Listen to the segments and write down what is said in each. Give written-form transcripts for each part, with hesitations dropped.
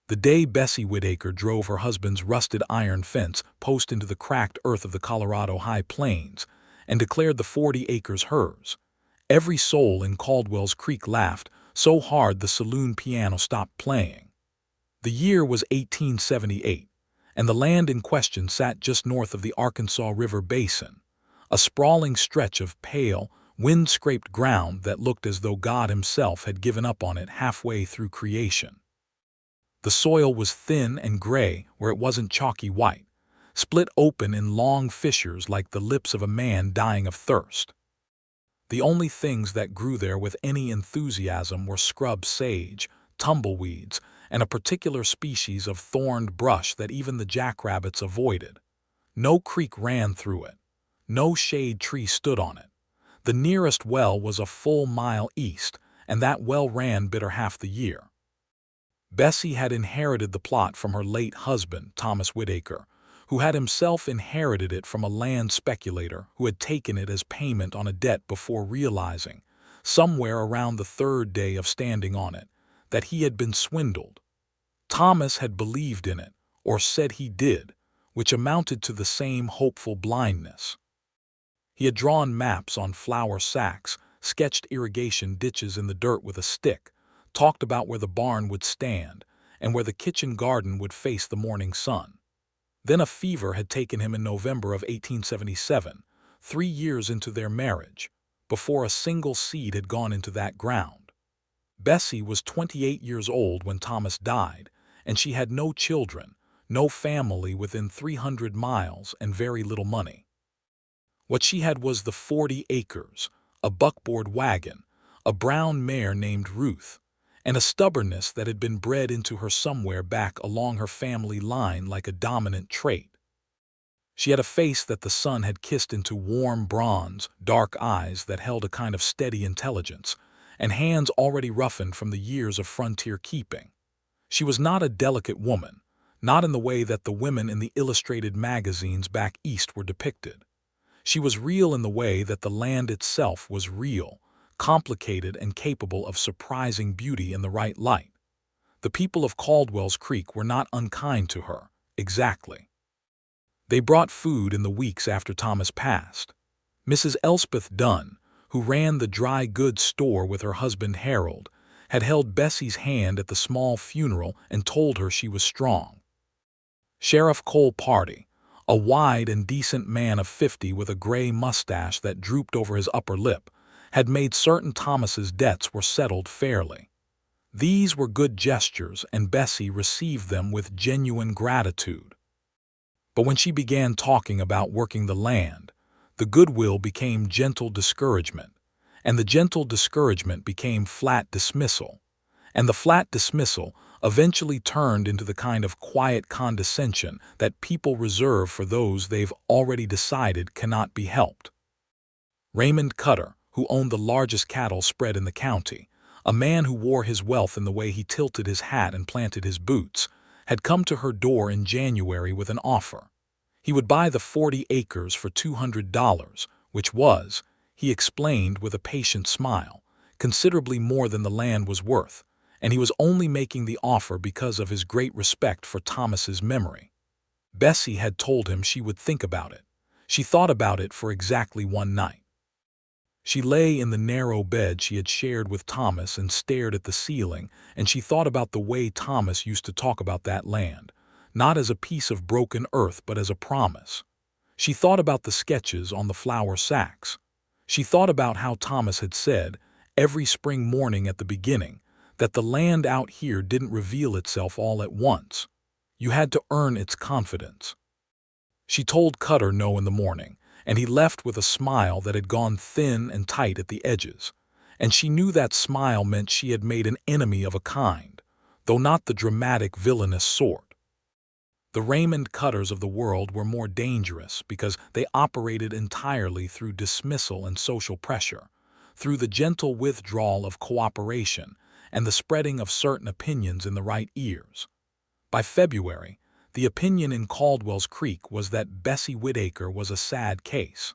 The day Bessie Whitaker drove her husband's rusted iron fence post into the cracked earth of the Colorado High Plains and declared the 40 acres hers, every soul in Caldwell's Creek laughed so hard the saloon piano stopped playing. The year was 1878, and the land in question sat just north of the Arkansas River Basin, a sprawling stretch of pale, wind-scraped ground that looked as though God himself had given up on it halfway through creation. The soil was thin and gray where it wasn't chalky white, split open in long fissures like the lips of a man dying of thirst. The only things that grew there with any enthusiasm were scrub sage, tumbleweeds, and a particular species of thorned brush that even the jackrabbits avoided. No creek ran through it. No shade tree stood on it. The nearest well was a full mile east, and that well ran bitter half the year. Bessie had inherited the plot from her late husband, Thomas Whitaker, who had himself inherited it from a land speculator who had taken it as payment on a debt before realizing, somewhere around the third day of standing on it, that he had been swindled. Thomas had believed in it, or said he did, which amounted to the same hopeful blindness. He had drawn maps on flour sacks, sketched irrigation ditches in the dirt with a stick, talked about where the barn would stand and where the kitchen garden would face the morning sun. Then a fever had taken him in November of 1877, 3 years into their marriage, before a single seed had gone into that ground. Bessie was 28 years old when Thomas died, and she had no children, no family within 300 miles, and very little money. What she had was the 40 acres, a buckboard wagon, a brown mare named Ruth, and a stubbornness that had been bred into her somewhere back along her family line like a dominant trait. She had a face that the sun had kissed into warm bronze, dark eyes that held a kind of steady intelligence, and hands already roughened from the years of frontier keeping. She was not a delicate woman, not in the way that the women in the illustrated magazines back east were depicted. She was real in the way that the land itself was real, complicated and capable of surprising beauty in the right light. The people of Caldwell's Creek were not unkind to her, exactly. They brought food in the weeks after Thomas passed. Mrs. Elspeth Dunn, who ran the dry goods store with her husband Harold, had held Bessie's hand at the small funeral and told her she was strong. Sheriff Cole Party, a wide and decent man of 50 with a gray mustache that drooped over his upper lip, had made certain Thomas's debts were settled fairly. These were good gestures, and Bessie received them with genuine gratitude. But when she began talking about working the land, the goodwill became gentle discouragement, and the gentle discouragement became flat dismissal, and the flat dismissal eventually turned into the kind of quiet condescension that people reserve for those they've already decided cannot be helped. Raymond Cutter, who owned the largest cattle spread in the county, a man who wore his wealth in the way he tilted his hat and planted his boots, had come to her door in January with an offer. He would buy the 40 acres for $200, which was, he explained with a patient smile, considerably more than the land was worth, and he was only making the offer because of his great respect for Thomas's memory. Bessie had told him she would think about it. She thought about it for exactly one night. She lay in the narrow bed she had shared with Thomas and stared at the ceiling, and she thought about the way Thomas used to talk about that land, not as a piece of broken earth but as a promise. She thought about the sketches on the flour sacks. She thought about how Thomas had said, every spring morning at the beginning, that the land out here didn't reveal itself all at once. You had to earn its confidence. She told Cutter no in the morning, and he left with a smile that had gone thin and tight at the edges, and she knew that smile meant she had made an enemy of a kind, though not the dramatic villainous sort. The Raymond Cutters of the world were more dangerous because they operated entirely through dismissal and social pressure, through the gentle withdrawal of cooperation and the spreading of certain opinions in the right ears. By February, the opinion in Caldwell's Creek was that Bessie Whitaker was a sad case.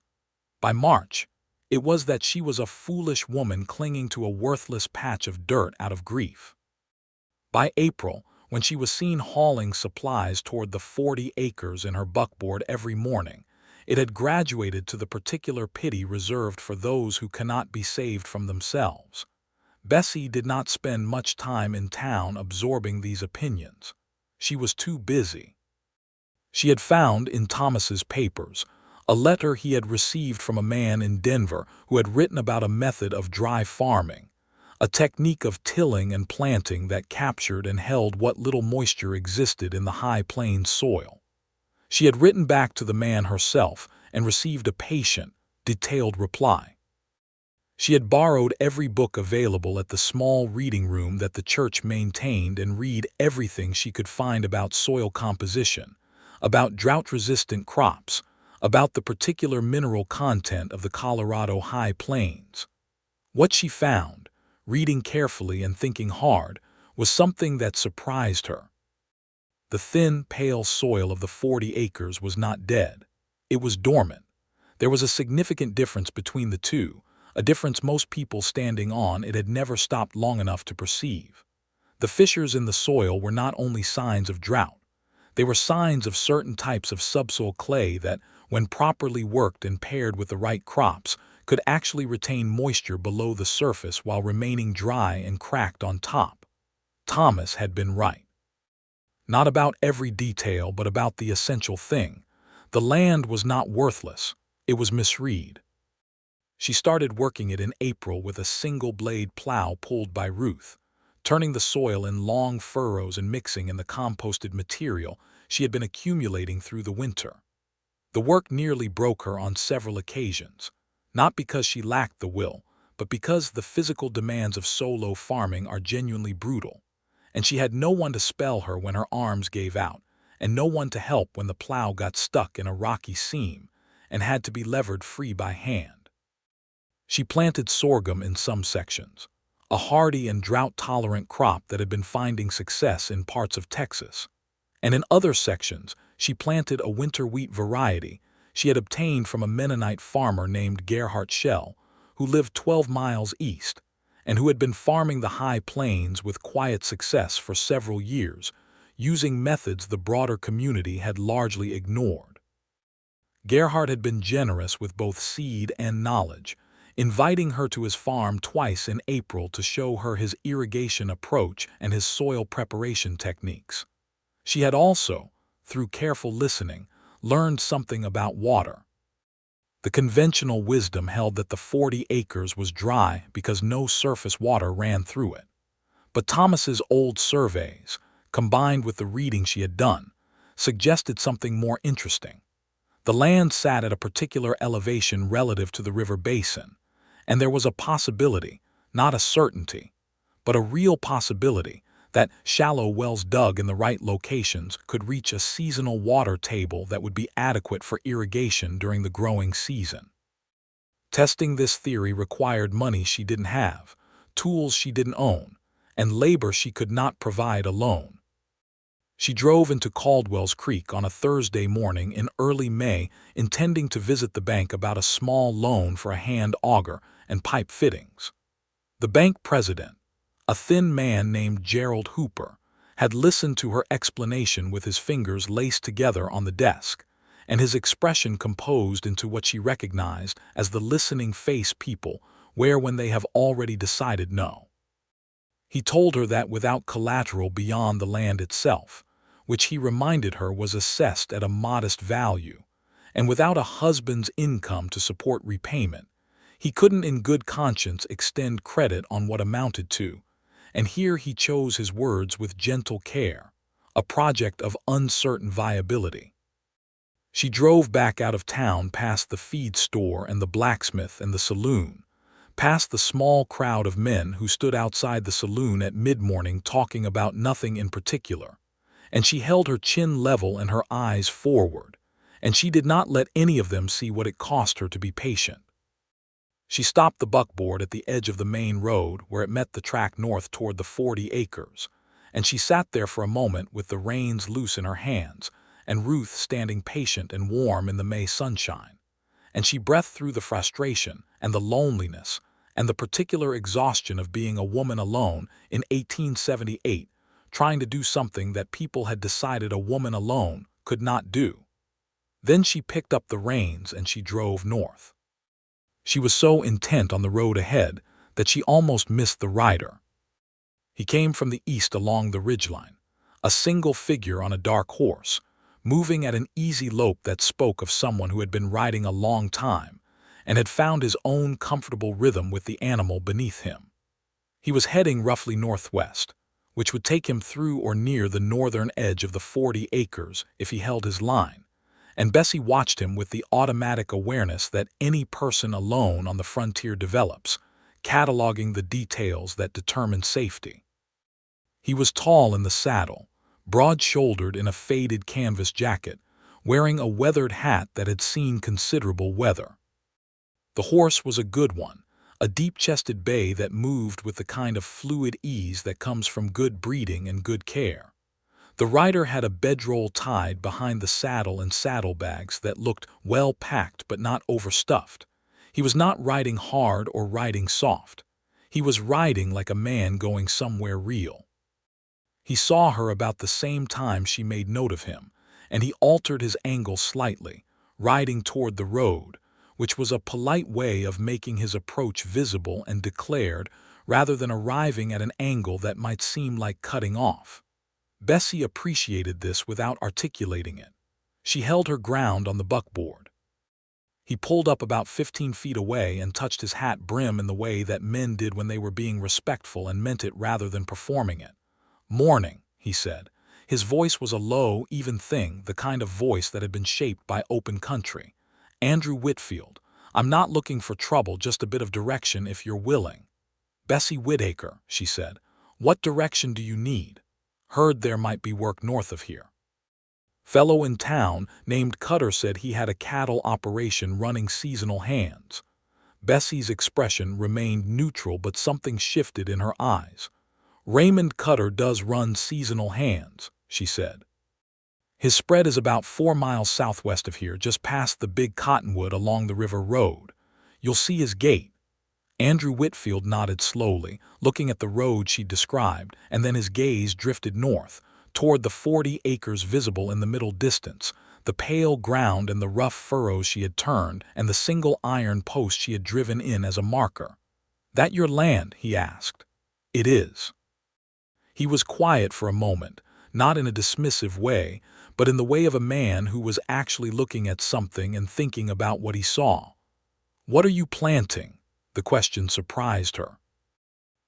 By March, it was that she was a foolish woman clinging to a worthless patch of dirt out of grief. By April, when she was seen hauling supplies toward the 40 acres in her buckboard every morning, it had graduated to the particular pity reserved for those who cannot be saved from themselves. Bessie did not spend much time in town absorbing these opinions. She was too busy. She had found in Thomas's papers a letter he had received from a man in Denver who had written about a method of dry farming, a technique of tilling and planting that captured and held what little moisture existed in the high plains soil. She had written back to the man herself and received a patient, detailed reply. She had borrowed every book available at the small reading room that the church maintained and read everything she could find about soil composition, about drought-resistant crops, about the particular mineral content of the Colorado high plains. What she found, reading carefully and thinking hard, was something that surprised her. The thin, pale soil of the 40 acres was not dead. It was dormant. There was a significant difference between the two, a difference most people standing on it had never stopped long enough to perceive. The fissures in the soil were not only signs of drought. They were signs of certain types of subsoil clay that, when properly worked and paired with the right crops, could actually retain moisture below the surface while remaining dry and cracked on top. Thomas had been right. Not about every detail, but about the essential thing. The land was not worthless. It was misread. She started working it in April with a single-blade plow pulled by Ruth, turning the soil in long furrows and mixing in the composted material she had been accumulating through the winter. The work nearly broke her on several occasions, not because she lacked the will, but because the physical demands of solo farming are genuinely brutal, and she had no one to spell her when her arms gave out, and no one to help when the plow got stuck in a rocky seam and had to be levered free by hand. She planted sorghum in some sections, a hardy and drought-tolerant crop that had been finding success in parts of Texas, and in other sections she planted a winter wheat variety she had obtained from a Mennonite farmer named Gerhardt Schell, who lived 12 miles east, and who had been farming the high plains with quiet success for several years, using methods the broader community had largely ignored. Gerhardt had been generous with both seed and knowledge, inviting her to his farm twice in April to show her his irrigation approach and his soil preparation techniques. She had also, through careful listening, learned something about water. The conventional wisdom held that the 40 acres was dry because no surface water ran through it. But Thomas's old surveys, combined with the reading she had done, suggested something more interesting. The land sat at a particular elevation relative to the river basin, and there was a possibility, not a certainty, but a real possibility, that shallow wells dug in the right locations could reach a seasonal water table that would be adequate for irrigation during the growing season. Testing this theory required money she didn't have, tools she didn't own, and labor she could not provide alone. She drove into Caldwell's Creek on a Thursday morning in early May, intending to visit the bank about a small loan for a hand auger and pipe fittings. The bank president, a thin man named Gerald Hooper, had listened to her explanation with his fingers laced together on the desk, and his expression composed into what she recognized as the listening face people wear when they have already decided no. He told her that without collateral beyond the land itself, which he reminded her was assessed at a modest value, and without a husband's income to support repayment, he couldn't in good conscience extend credit on what amounted to, and here he chose his words with gentle care, a project of uncertain viability. She drove back out of town past the feed store and the blacksmith and the saloon, past the small crowd of men who stood outside the saloon at mid-morning talking about nothing in particular, and she held her chin level and her eyes forward, and she did not let any of them see what it cost her to be patient. She stopped the buckboard at the edge of the main road where it met the track north toward the 40 acres, and she sat there for a moment with the reins loose in her hands and Ruth standing patient and warm in the May sunshine, and she breathed through the frustration and the loneliness and the particular exhaustion of being a woman alone in 1878, trying to do something that people had decided a woman alone could not do. Then she picked up the reins and she drove north. She was so intent on the road ahead that she almost missed the rider. He came from the east along the ridgeline, a single figure on a dark horse, moving at an easy lope that spoke of someone who had been riding a long time and had found his own comfortable rhythm with the animal beneath him. He was heading roughly northwest, which would take him through or near the northern edge of the 40 acres if he held his line, and Bessie watched him with the automatic awareness that any person alone on the frontier develops, cataloging the details that determine safety. He was tall in the saddle, broad-shouldered in a faded canvas jacket, wearing a weathered hat that had seen considerable weather. The horse was a good one, a deep-chested bay that moved with the kind of fluid ease that comes from good breeding and good care. The rider had a bedroll tied behind the saddle and saddlebags that looked well-packed but not overstuffed. He was not riding hard or riding soft. He was riding like a man going somewhere real. He saw her about the same time she made note of him, and he altered his angle slightly, riding toward the road, which was a polite way of making his approach visible and declared rather than arriving at an angle that might seem like cutting off. Bessie appreciated this without articulating it. She held her ground on the buckboard. He pulled up about 15 feet away and touched his hat brim in the way that men did when they were being respectful and meant it rather than performing it. "Morning," he said. His voice was a low, even thing, the kind of voice that had been shaped by open country. "Andrew Whitfield. I'm not looking for trouble, just a bit of direction if you're willing." "Bessie Whitaker," she said. "What direction do you need? Heard there might be work north of here." "Fellow in town named Cutter said he had a cattle operation running seasonal hands." Bessie's expression remained neutral, but something shifted in her eyes. "Raymond Cutter does run seasonal hands," she said. "His spread is about 4 miles southwest of here, just past the big cottonwood along the river road. You'll see his gate." Andrew Whitfield nodded slowly, looking at the road she described, and then his gaze drifted north, toward the 40 acres visible in the middle distance, the pale ground and the rough furrows she had turned, and the single iron post she had driven in as a marker. "That your land?" he asked. "It is." He was quiet for a moment, not in a dismissive way, but in the way of a man who was actually looking at something and thinking about what he saw. "What are you planting?" The question surprised her.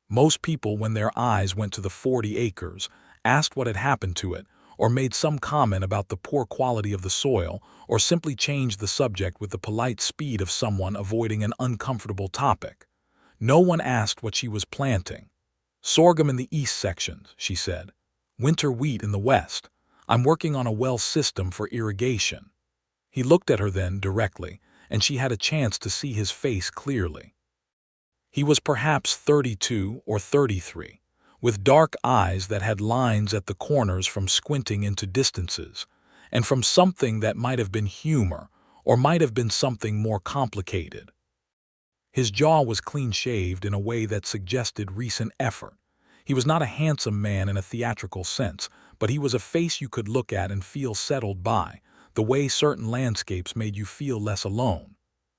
Most people, when their eyes went to the 40 acres, asked what had happened to it, or made some comment about the poor quality of the soil, or simply changed the subject with the polite speed of someone avoiding an uncomfortable topic. No one asked what she was planting. "Sorghum in the east section," she said. "Winter wheat in the west. I'm working on a well system for irrigation." He looked at her then directly, and she had a chance to see his face clearly. He was perhaps 32 or 33, with dark eyes that had lines at the corners from squinting into distances, and from something that might have been humor or might have been something more complicated. His jaw was clean-shaved in a way that suggested recent effort. He was not a handsome man in a theatrical sense, but he was a face you could look at and feel settled by, the way certain landscapes made you feel less alone.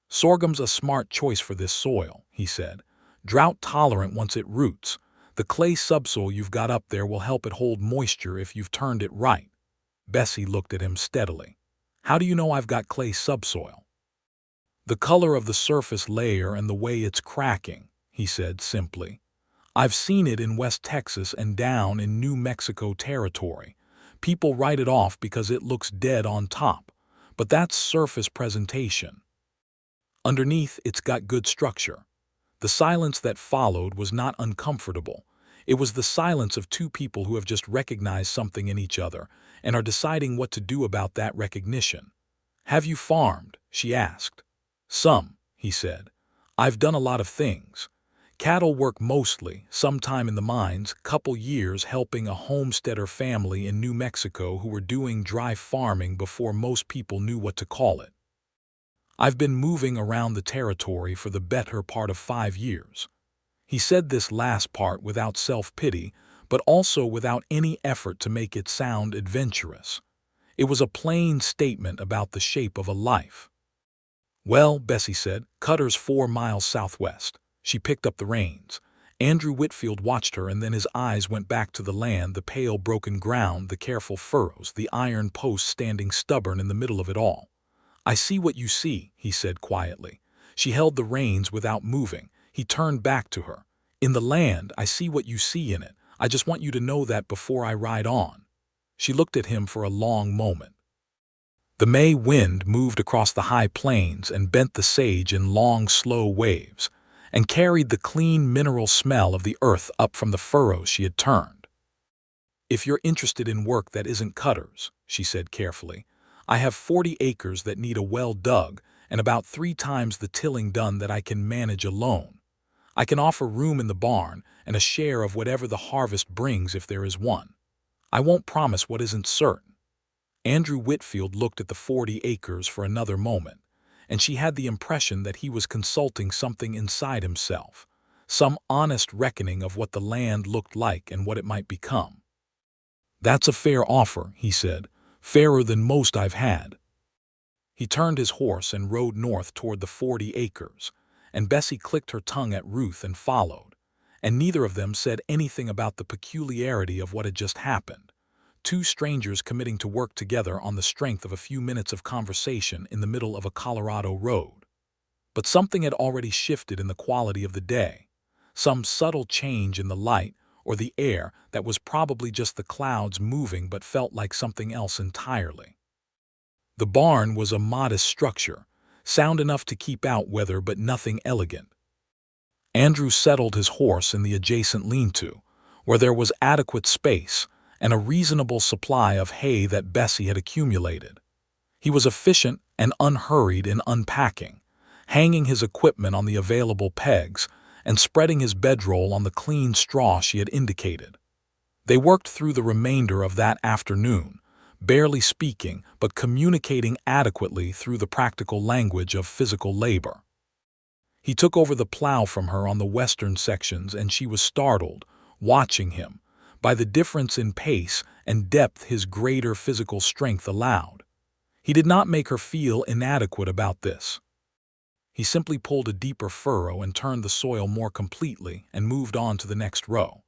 "Sorghum's a smart choice for this soil," he said. "Drought-tolerant once it roots. The clay subsoil you've got up there will help it hold moisture if you've turned it right." Bessie looked at him steadily. "How do you know I've got clay subsoil?" "The color of the surface layer and the way it's cracking," he said simply. "I've seen it in West Texas and down in New Mexico territory. People write it off because it looks dead on top, but that's surface presentation. Underneath, it's got good structure." The silence that followed was not uncomfortable. It was the silence of two people who have just recognized something in each other and are deciding what to do about that recognition. "Have you farmed?" she asked. "Some," he said. "I've done a lot of things. Cattle work mostly, sometime in the mines, couple years helping a homesteader family in New Mexico who were doing dry farming before most people knew what to call it. I've been moving around the territory for the better part of 5 years." He said this last part without self-pity, but also without any effort to make it sound adventurous. It was a plain statement about the shape of a life. "Well," Bessie said, "Cutter's 4 miles southwest." She picked up the reins. Andrew Whitfield watched her, and then his eyes went back to the land, the pale broken ground, the careful furrows, the iron post standing stubborn in the middle of it all. "I see what you see," he said quietly. She held the reins without moving. He turned back to her. "In the land, I see what you see in it. I just want you to know that before I ride on." She looked at him for a long moment. The May wind moved across the high plains and bent the sage in long, slow waves, and carried the clean mineral smell of the earth up from the furrows she had turned. "If you're interested in work that isn't Cutter's," she said carefully, "I have 40 acres that need a well dug and about 3 times the tilling done that I can manage alone. I can offer room in the barn and a share of whatever the harvest brings if there is one. I won't promise what isn't certain." Andrew Whitfield looked at the 40 acres for another moment, and she had the impression that he was consulting something inside himself, some honest reckoning of what the land looked like and what it might become. "That's a fair offer," he said, "fairer than most I've had." He turned his horse and rode north toward the 40 acres, and Bessie clicked her tongue at Ruth and followed, and neither of them said anything about the peculiarity of what had just happened. 2 strangers committing to work together on the strength of a few minutes of conversation in the middle of a Colorado road. But something had already shifted in the quality of the day, some subtle change in the light or the air that was probably just the clouds moving but felt like something else entirely. The barn was a modest structure, sound enough to keep out weather but nothing elegant. Andrew settled his horse in the adjacent lean-to, where there was adequate space and a reasonable supply of hay that Bessie had accumulated. He was efficient and unhurried in unpacking, hanging his equipment on the available pegs and spreading his bedroll on the clean straw she had indicated. They worked through the remainder of that afternoon, barely speaking but communicating adequately through the practical language of physical labor. He took over the plow from her on the western sections, and she was startled, watching him, by the difference in pace and depth his greater physical strength allowed. He did not make her feel inadequate about this. He simply pulled a deeper furrow and turned the soil more completely and moved on to the next row.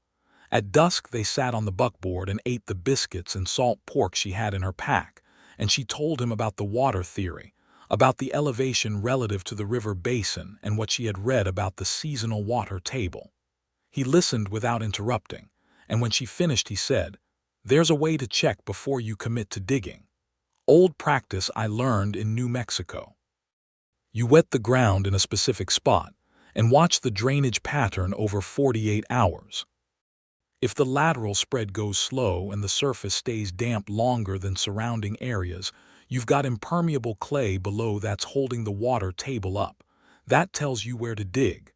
At dusk they sat on the buckboard and ate the biscuits and salt pork she had in her pack, and she told him about the water theory, about the elevation relative to the river basin and what she had read about the seasonal water table. He listened without interrupting, and when she finished he said, "There's a way to check before you commit to digging. Old practice I learned in New Mexico. You wet the ground in a specific spot and watch the drainage pattern over 48 hours. If the lateral spread goes slow and the surface stays damp longer than surrounding areas, you've got impermeable clay below that's holding the water table up. That tells you where to dig."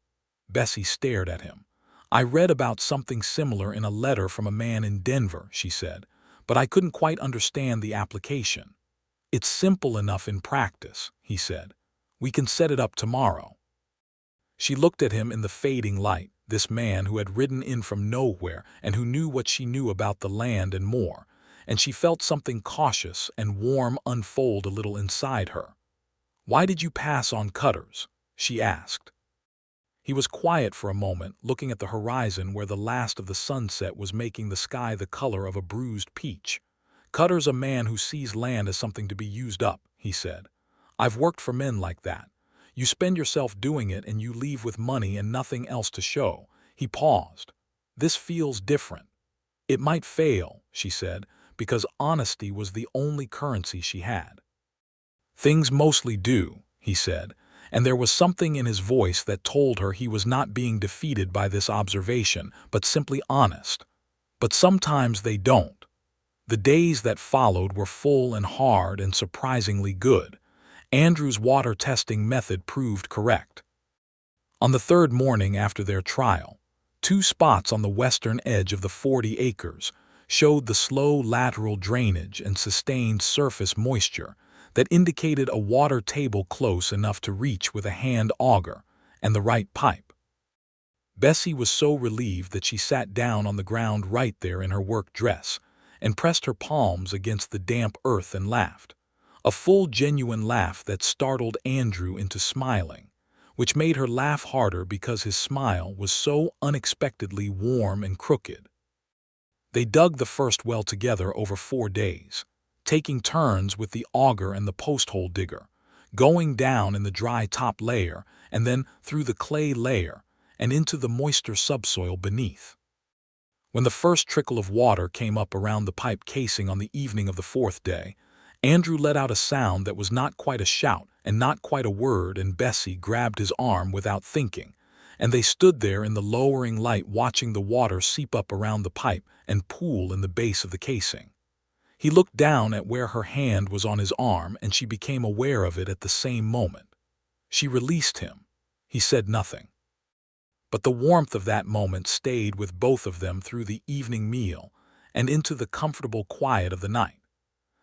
Bessie stared at him. "I read about something similar in a letter from a man in Denver," she said, "but I couldn't quite understand the application." "It's simple enough in practice," he said. "We can set it up tomorrow." She looked at him in the fading light, this man who had ridden in from nowhere and who knew what she knew about the land and more, and she felt something cautious and warm unfold a little inside her. "Why did you pass on Cutter's?" she asked. He was quiet for a moment, looking at the horizon where the last of the sunset was making the sky the color of a bruised peach. "Cutter's a man who sees land as something to be used up," he said. "I've worked for men like that. You spend yourself doing it and you leave with money and nothing else to show." He paused. "This feels different." "It might fail," she said, because honesty was the only currency she had. "Things mostly do," he said, and there was something in his voice that told her he was not being defeated by this observation, but simply honest. "But sometimes they don't." The days that followed were full and hard and surprisingly good. Andrew's water testing method proved correct. On the 3rd morning after their trial, 2 spots on the western edge of the 40 acres showed the slow lateral drainage and sustained surface moisture that indicated a water table close enough to reach with a hand auger and the right pipe. Bessie was so relieved that she sat down on the ground right there in her work dress and pressed her palms against the damp earth and laughed. A full, genuine laugh that startled Andrew into smiling, which made her laugh harder because his smile was so unexpectedly warm and crooked. They dug the first well together over 4 days, taking turns with the auger and the post-hole digger, going down in the dry top layer and then through the clay layer and into the moister subsoil beneath. When the first trickle of water came up around the pipe casing on the evening of the 4th day, Andrew let out a sound that was not quite a shout and not quite a word, and Bessie grabbed his arm without thinking, and they stood there in the lowering light watching the water seep up around the pipe and pool in the base of the casing. He looked down at where her hand was on his arm, and she became aware of it at the same moment. She released him. He said nothing. But the warmth of that moment stayed with both of them through the evening meal and into the comfortable quiet of the night.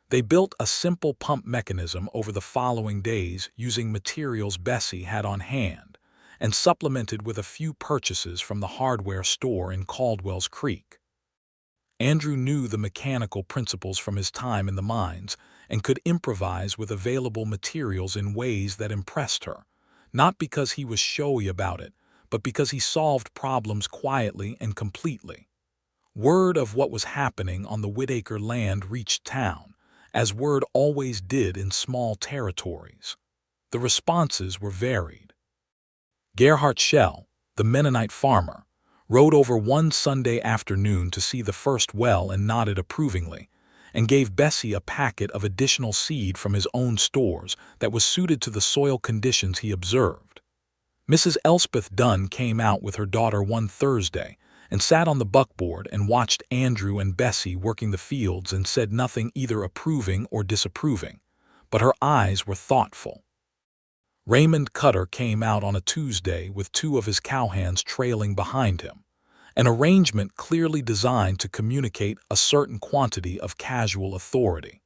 They built a simple pump mechanism over the following days using materials Bessie had on hand and supplemented with a few purchases from the hardware store in Caldwell's Creek. Andrew knew the mechanical principles from his time in the mines and could improvise with available materials in ways that impressed her, not because he was showy about it, but because he solved problems quietly and completely. Word of what was happening on the Whitaker land reached town, as word always did in small territories. The responses were varied. Gerhard Schell, the Mennonite farmer, rode over one Sunday afternoon to see the first well and nodded approvingly, and gave Bessie a packet of additional seed from his own stores that was suited to the soil conditions he observed. Mrs. Elspeth Dunn came out with her daughter one Thursday and sat on the buckboard and watched Andrew and Bessie working the fields and said nothing either approving or disapproving, but her eyes were thoughtful. Raymond Cutter came out on a Tuesday with 2 of his cowhands trailing behind him, an arrangement clearly designed to communicate a certain quantity of casual authority.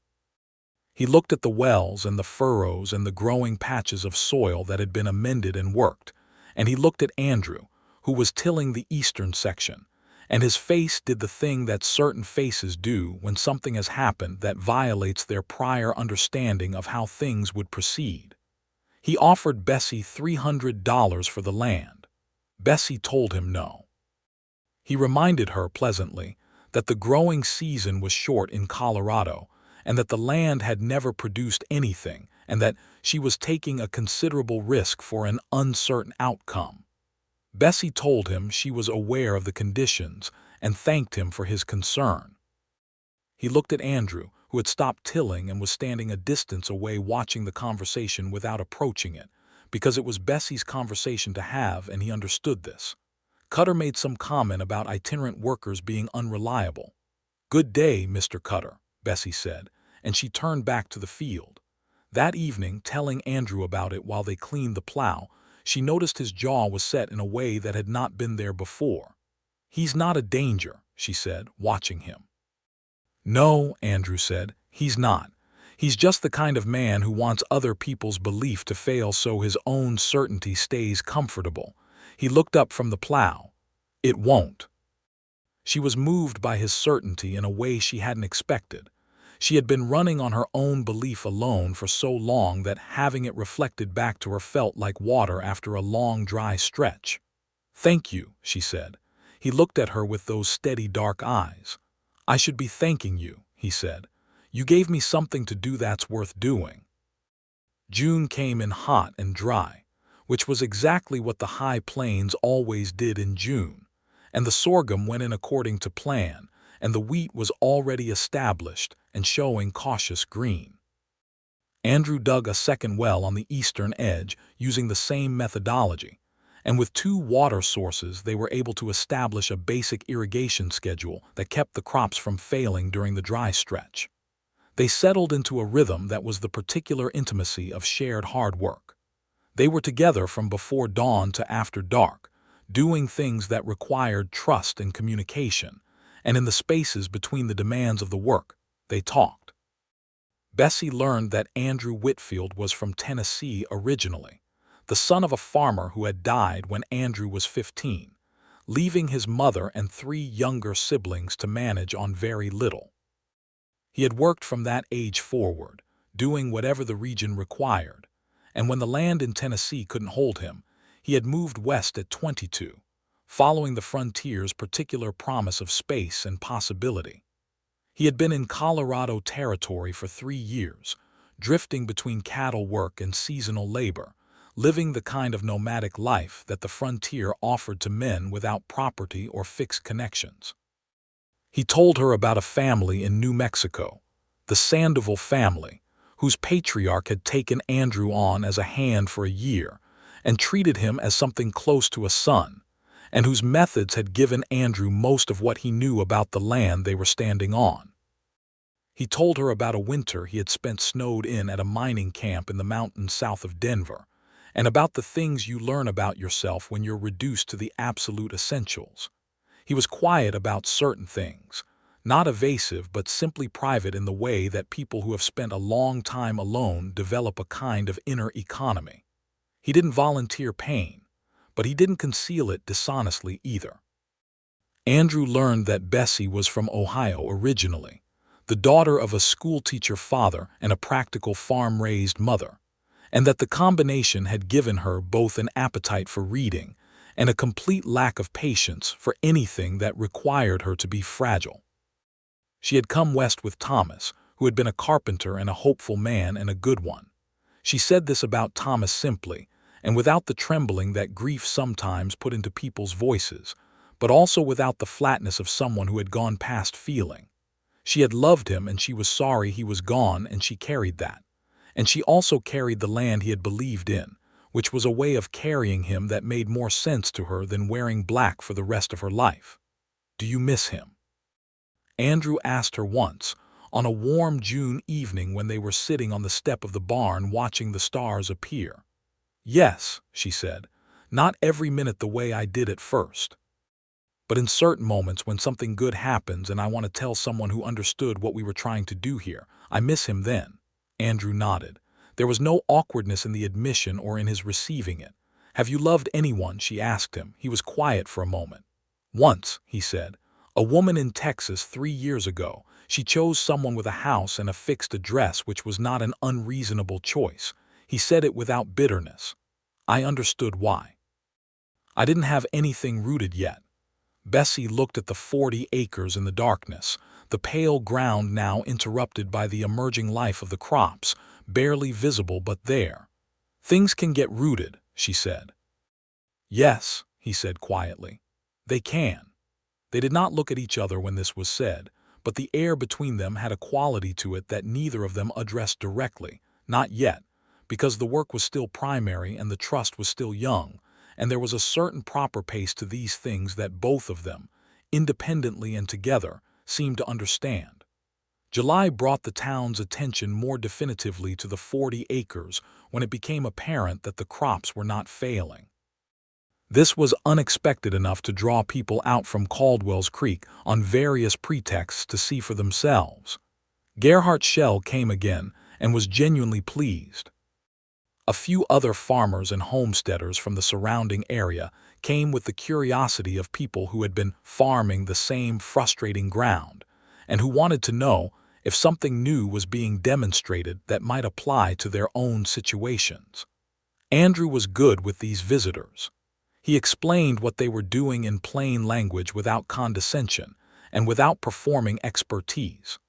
He looked at the wells and the furrows and the growing patches of soil that had been amended and worked, and he looked at Andrew, who was tilling the eastern section, and his face did the thing that certain faces do when something has happened that violates their prior understanding of how things would proceed. He offered Bessie $300 for the land. Bessie told him no. He reminded her pleasantly that the growing season was short in Colorado and that the land had never produced anything and that she was taking a considerable risk for an uncertain outcome. Bessie told him she was aware of the conditions and thanked him for his concern. He looked at Andrew, who had stopped tilling and was standing a distance away watching the conversation without approaching it, because it was Bessie's conversation to have and he understood this. Cutter made some comment about itinerant workers being unreliable. "Good day, Mr. Cutter," Bessie said, and she turned back to the field. That evening, telling Andrew about it while they cleaned the plow, she noticed his jaw was set in a way that had not been there before. "He's not a danger," she said, watching him. "No," Andrew said, "he's not. He's just the kind of man who wants other people's belief to fail so his own certainty stays comfortable." He looked up from the plow. "It won't." She was moved by his certainty in a way she hadn't expected. She had been running on her own belief alone for so long that having it reflected back to her felt like water after a long, dry stretch. "Thank you," she said. He looked at her with those steady, dark eyes. "I should be thanking you," he said. "You gave me something to do that's worth doing." June came in hot and dry, which was exactly what the high plains always did in June, and the sorghum went in according to plan, and the wheat was already established and showing cautious green. Andrew dug a second well on the eastern edge using the same methodology, and with 2 water sources they were able to establish a basic irrigation schedule that kept the crops from failing during the dry stretch. They settled into a rhythm that was the particular intimacy of shared hard work. They were together from before dawn to after dark, doing things that required trust and communication, and in the spaces between the demands of the work, they talked. Bessie learned that Andrew Whitfield was from Tennessee originally, the son of a farmer who had died when Andrew was 15, leaving his mother and 3 younger siblings to manage on very little. He had worked from that age forward, doing whatever the region required, and when the land in Tennessee couldn't hold him, he had moved west at 22, following the frontier's particular promise of space and possibility. He had been in Colorado territory for 3 years, drifting between cattle work and seasonal labor, living the kind of nomadic life that the frontier offered to men without property or fixed connections. He told her about a family in New Mexico, the Sandoval family, whose patriarch had taken Andrew on as a hand for a year and treated him as something close to a son, and whose methods had given Andrew most of what he knew about the land they were standing on. He told her about a winter he had spent snowed in at a mining camp in the mountains south of Denver, and about the things you learn about yourself when you're reduced to the absolute essentials. He was quiet about certain things, not evasive but simply private in the way that people who have spent a long time alone develop a kind of inner economy. He didn't volunteer pain, but he didn't conceal it dishonestly either. Andrew learned that Bessie was from Ohio originally, the daughter of a schoolteacher father and a practical farm-raised mother, and that the combination had given her both an appetite for reading and a complete lack of patience for anything that required her to be fragile. She had come west with Thomas, who had been a carpenter and a hopeful man and a good one. She said this about Thomas simply, and without the trembling that grief sometimes put into people's voices, but also without the flatness of someone who had gone past feeling. She had loved him and she was sorry he was gone, and she carried that. And she also carried the land he had believed in, which was a way of carrying him that made more sense to her than wearing black for the rest of her life. "Do you miss him?" Andrew asked her once, on a warm June evening when they were sitting on the step of the barn watching the stars appear. "Yes," she said, "not every minute the way I did at first. But in certain moments when something good happens and I want to tell someone who understood what we were trying to do here, I miss him then." Andrew nodded. There was no awkwardness in the admission or in his receiving it. "Have you loved anyone?" she asked him. He was quiet for a moment. "Once," he said. "A woman in Texas 3 years ago. She chose someone with a house and a fixed address, which was not an unreasonable choice." He said it without bitterness. "I understood why. I didn't have anything rooted yet." Bessie looked at the 40 acres in the darkness, the pale ground now interrupted by the emerging life of the crops, barely visible but there. "Things can get rooted," she said. "Yes," he said quietly. "They can." They did not look at each other when this was said, but the air between them had a quality to it that neither of them addressed directly, not yet, because the work was still primary and the trust was still young, and there was a certain proper pace to these things that both of them, independently and together, seemed to understand. July brought the town's attention more definitively to the 40 acres when it became apparent that the crops were not failing. This was unexpected enough to draw people out from Caldwell's Creek on various pretexts to see for themselves. Gerhardt Schell came again and was genuinely pleased. A few other farmers and homesteaders from the surrounding area came with the curiosity of people who had been farming the same frustrating ground, and who wanted to know if something new was being demonstrated that might apply to their own situations. Andrew was good with these visitors. He explained what they were doing in plain language without condescension and without performing expertise.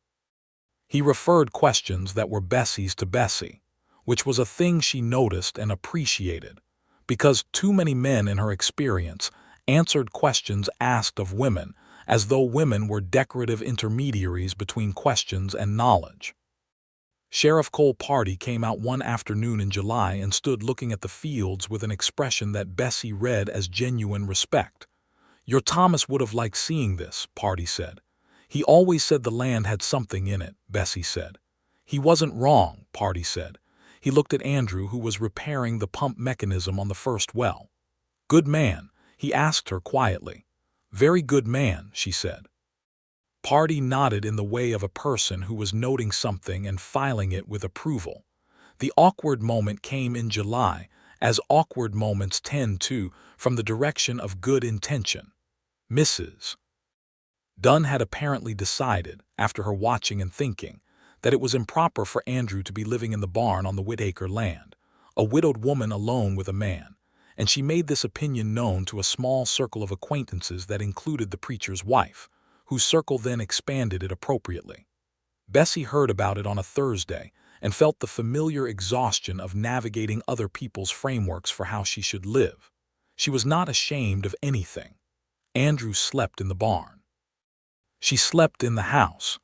He referred questions that were Bessie's to Bessie, which was a thing she noticed and appreciated, because too many men in her experience answered questions asked of women as though women were decorative intermediaries between questions and knowledge. Sheriff Cole Party came out one afternoon in July and stood looking at the fields with an expression that Bessie read as genuine respect. "Your Thomas would have liked seeing this," Party said. "He always said the land had something in it," Bessie said. "He wasn't wrong," Party said. He looked at Andrew, who was repairing the pump mechanism on the first well. "Good man?" he asked her quietly. "Very good man," she said. Party nodded in the way of a person who was noting something and filing it with approval. The awkward moment came in July, as awkward moments tend to, from the direction of good intention. Mrs. Dunn had apparently decided, after her watching and thinking, that it was improper for Andrew to be living in the barn on the Whitaker land, a widowed woman alone with a man, and she made this opinion known to a small circle of acquaintances that included the preacher's wife, whose circle then expanded it appropriately. Bessie heard about it on a Thursday and felt the familiar exhaustion of navigating other people's frameworks for how she should live. She was not ashamed of anything. Andrew slept in the barn. She slept in the house.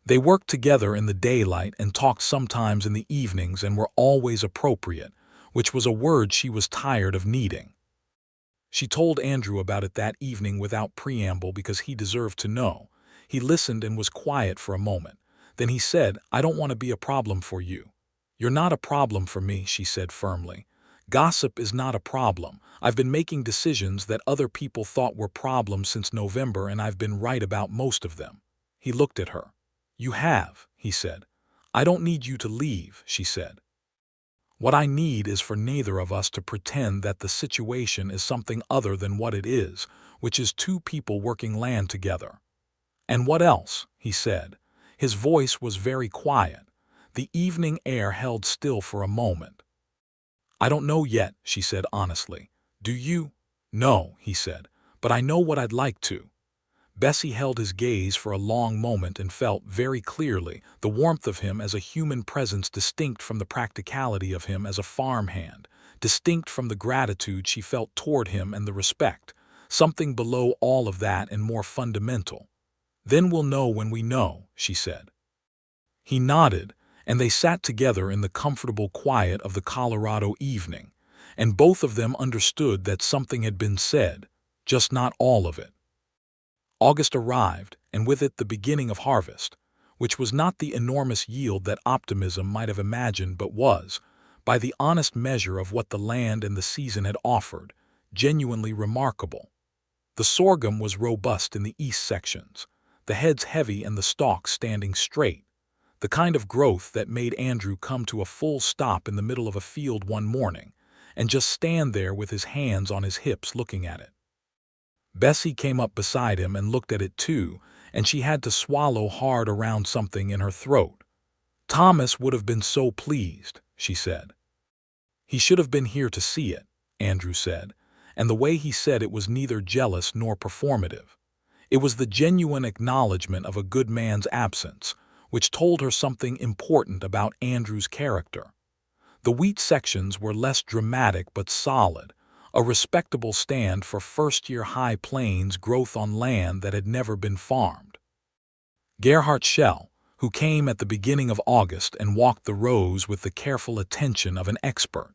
They worked together in the daylight and talked sometimes in the evenings and were always appropriate, which was a word she was tired of needing. She told Andrew about it that evening without preamble because he deserved to know. He listened and was quiet for a moment. Then he said, "I don't want to be a problem for you." "You're not a problem for me," she said firmly. "Gossip is not a problem. I've been making decisions that other people thought were problems since November, and I've been right about most of them." He looked at her. "You have," he said. "I don't need you to leave," she said. "What I need is for neither of us to pretend that the situation is something other than what it is, which is two people working land together." "And what else?" he said. His voice was very quiet. The evening air held still for a moment. "I don't know yet," she said honestly. "Do you?" "No," he said, "but I know what I'd like to." Bessie held his gaze for a long moment and felt, very clearly, the warmth of him as a human presence distinct from the practicality of him as a farmhand, distinct from the gratitude she felt toward him and the respect, something below all of that and more fundamental. "Then we'll know when we know," she said. He nodded, and they sat together in the comfortable quiet of the Colorado evening, and both of them understood that something had been said, just not all of it. August arrived, and with it the beginning of harvest, which was not the enormous yield that optimism might have imagined but was, by the honest measure of what the land and the season had offered, genuinely remarkable. The sorghum was robust in the east sections, the heads heavy and the stalks standing straight, the kind of growth that made Andrew come to a full stop in the middle of a field one morning and just stand there with his hands on his hips looking at it. Bessie came up beside him and looked at it too, and she had to swallow hard around something in her throat. "Thomas would have been so pleased," she said. "He should have been here to see it," Andrew said, and the way he said it was neither jealous nor performative. It was the genuine acknowledgement of a good man's absence, which told her something important about Andrew's character. The wheat sections were less dramatic but solid, a respectable stand for first-year high plains growth on land that had never been farmed. Gerhardt Schell, who came at the beginning of August and walked the rows with the careful attention of an expert,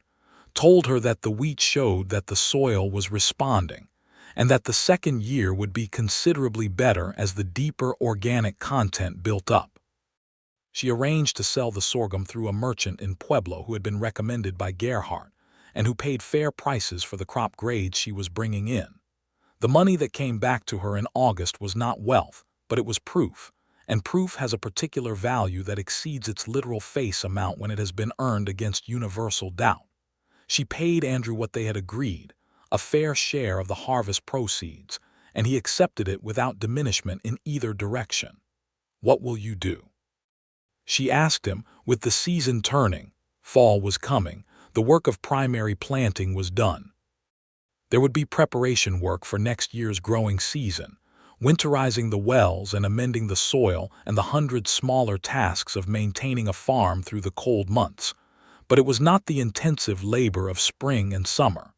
told her that the wheat showed that the soil was responding, and that the second year would be considerably better as the deeper organic content built up. She arranged to sell the sorghum through a merchant in Pueblo who had been recommended by Gerhardt, and who paid fair prices for the crop grades she was bringing in. The money that came back to her in August was not wealth, but it was proof, and proof has a particular value that exceeds its literal face amount when it has been earned against universal doubt. She paid Andrew what they had agreed, a fair share of the harvest proceeds, and he accepted it without diminishment in either direction. "What will you do?" she asked him. With the season turning, fall was coming, the work of primary planting was done. There would be preparation work for next year's growing season, winterizing the wells and amending the soil and the 100 smaller tasks of maintaining a farm through the cold months. But it was not the intensive labor of spring and summer.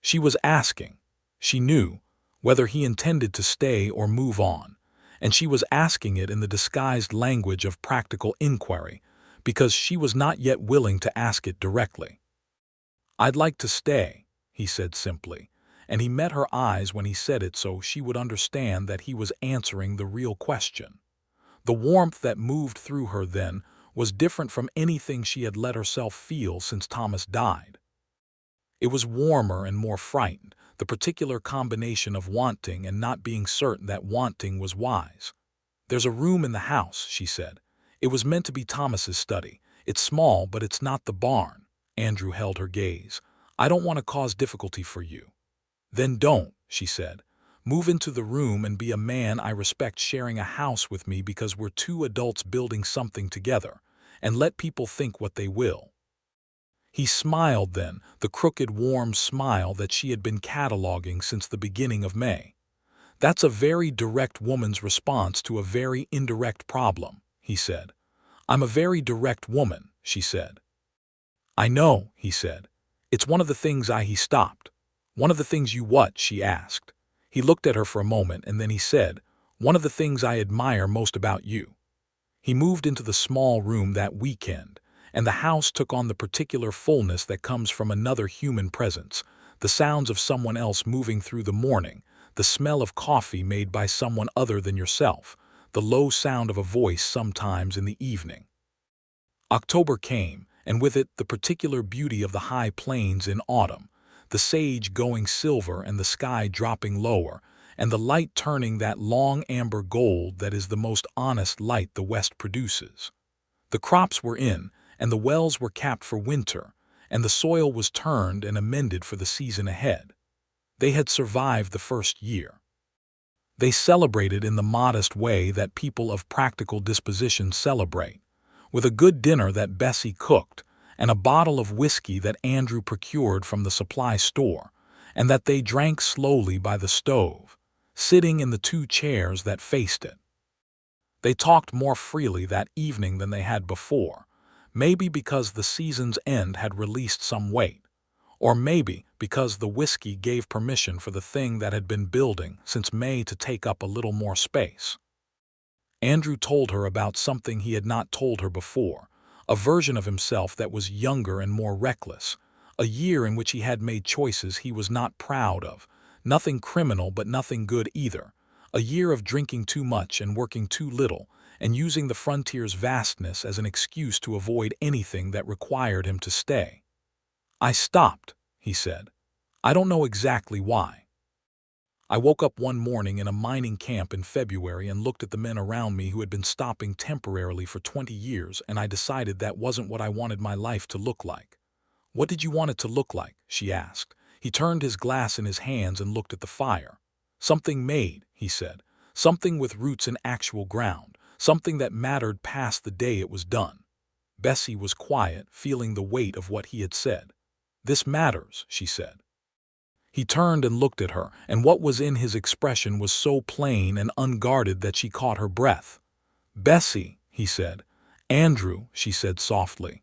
She was asking, she knew, whether he intended to stay or move on, and she was asking it in the disguised language of practical inquiry, because she was not yet willing to ask it directly. "I'd like to stay," he said simply, and he met her eyes when he said it so she would understand that he was answering the real question. The warmth that moved through her then was different from anything she had let herself feel since Thomas died. It was warmer and more frightened, the particular combination of wanting and not being certain that wanting was wise. "There's a room in the house," she said. "It was meant to be Thomas's study. It's small, but it's not the barn." Andrew held her gaze. "I don't want to cause difficulty for you." "Then don't," she said. Move into the room and be a man I respect sharing a house with me because we're two adults building something together, and let people think what they will." He smiled then, the crooked, warm smile that she had been cataloging since the beginning of May. "That's a very direct woman's response to a very indirect problem," he said. "I'm a very direct woman," she said. "I know," he said. "It's one of the things He stopped. "One of the things you what?" she asked. He looked at her for a moment and then he said, "One of the things I admire most about you." He moved into the small room that weekend, and the house took on the particular fullness that comes from another human presence, the sounds of someone else moving through the morning, the smell of coffee made by someone other than yourself, the low sound of a voice sometimes in the evening. October came, and with it the particular beauty of the high plains in autumn, the sage going silver and the sky dropping lower, and the light turning that long amber gold that is the most honest light the West produces. The crops were in, and the wells were capped for winter, and the soil was turned and amended for the season ahead. They had survived the first year. They celebrated in the modest way that people of practical disposition celebrate, with a good dinner that Bessie cooked, and a bottle of whiskey that Andrew procured from the supply store, and that they drank slowly by the stove, sitting in the two chairs that faced it. They talked more freely that evening than they had before, maybe because the season's end had released some weight, or maybe because the whiskey gave permission for the thing that had been building since May to take up a little more space. Andrew told her about something he had not told her before, a version of himself that was younger and more reckless, a year in which he had made choices he was not proud of, nothing criminal but nothing good either, a year of drinking too much and working too little, and using the frontier's vastness as an excuse to avoid anything that required him to stay. "I stopped," he said. "I don't know exactly why. I woke up one morning in a mining camp in February and looked at the men around me who had been stopping temporarily for 20 years, and I decided that wasn't what I wanted my life to look like." "What did you want it to look like?" she asked. He turned his glass in his hands and looked at the fire. "Something made," he said. "Something with roots in actual ground, something that mattered past the day it was done." Bessie was quiet, feeling the weight of what he had said. "This matters," she said. He turned and looked at her, and what was in his expression was so plain and unguarded that she caught her breath. "Bessie," he said. "Andrew," she said softly.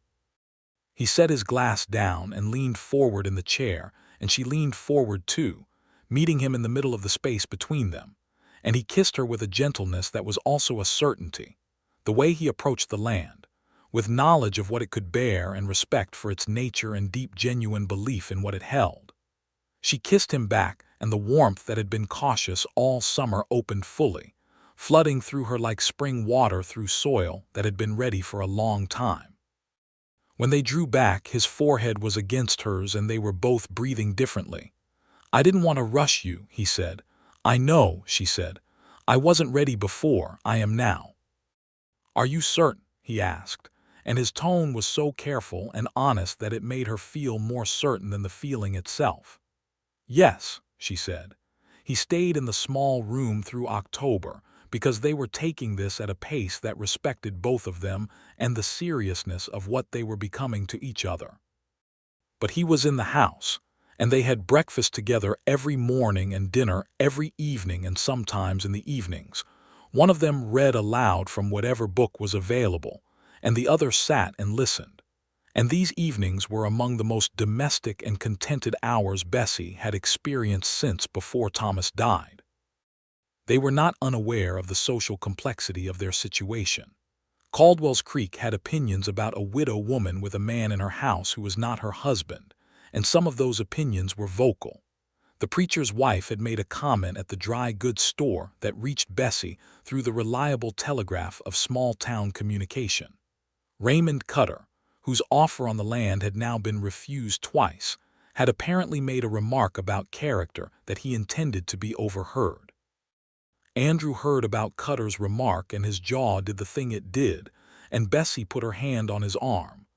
He set his glass down and leaned forward in the chair, and she leaned forward too, meeting him in the middle of the space between them, and he kissed her with a gentleness that was also a certainty, the way he approached the land, with knowledge of what it could bear and respect for its nature and deep genuine belief in what it held. She kissed him back, and the warmth that had been cautious all summer opened fully, flooding through her like spring water through soil that had been ready for a long time. When they drew back, his forehead was against hers and they were both breathing differently. "I didn't want to rush you," he said. "I know," she said. "I wasn't ready before, I am now." "Are you certain?" he asked, and his tone was so careful and honest that it made her feel more certain than the feeling itself. "Yes," she said. He stayed in the small room through October because they were taking this at a pace that respected both of them and the seriousness of what they were becoming to each other. But he was in the house, and they had breakfast together every morning and dinner every evening and sometimes in the evenings. One of them read aloud from whatever book was available, and the other sat and listened. And these evenings were among the most domestic and contented hours Bessie had experienced since before Thomas died. They were not unaware of the social complexity of their situation. Caldwell's Creek had opinions about a widow woman with a man in her house who was not her husband, and some of those opinions were vocal. The preacher's wife had made a comment at the dry goods store that reached Bessie through the reliable telegraph of small-town communication. Raymond Cutter, whose offer on the land had now been refused twice, had apparently made a remark about character that he intended to be overheard. Andrew heard about Cutter's remark and his jaw did the thing it did, and Bessie put her hand on his arm.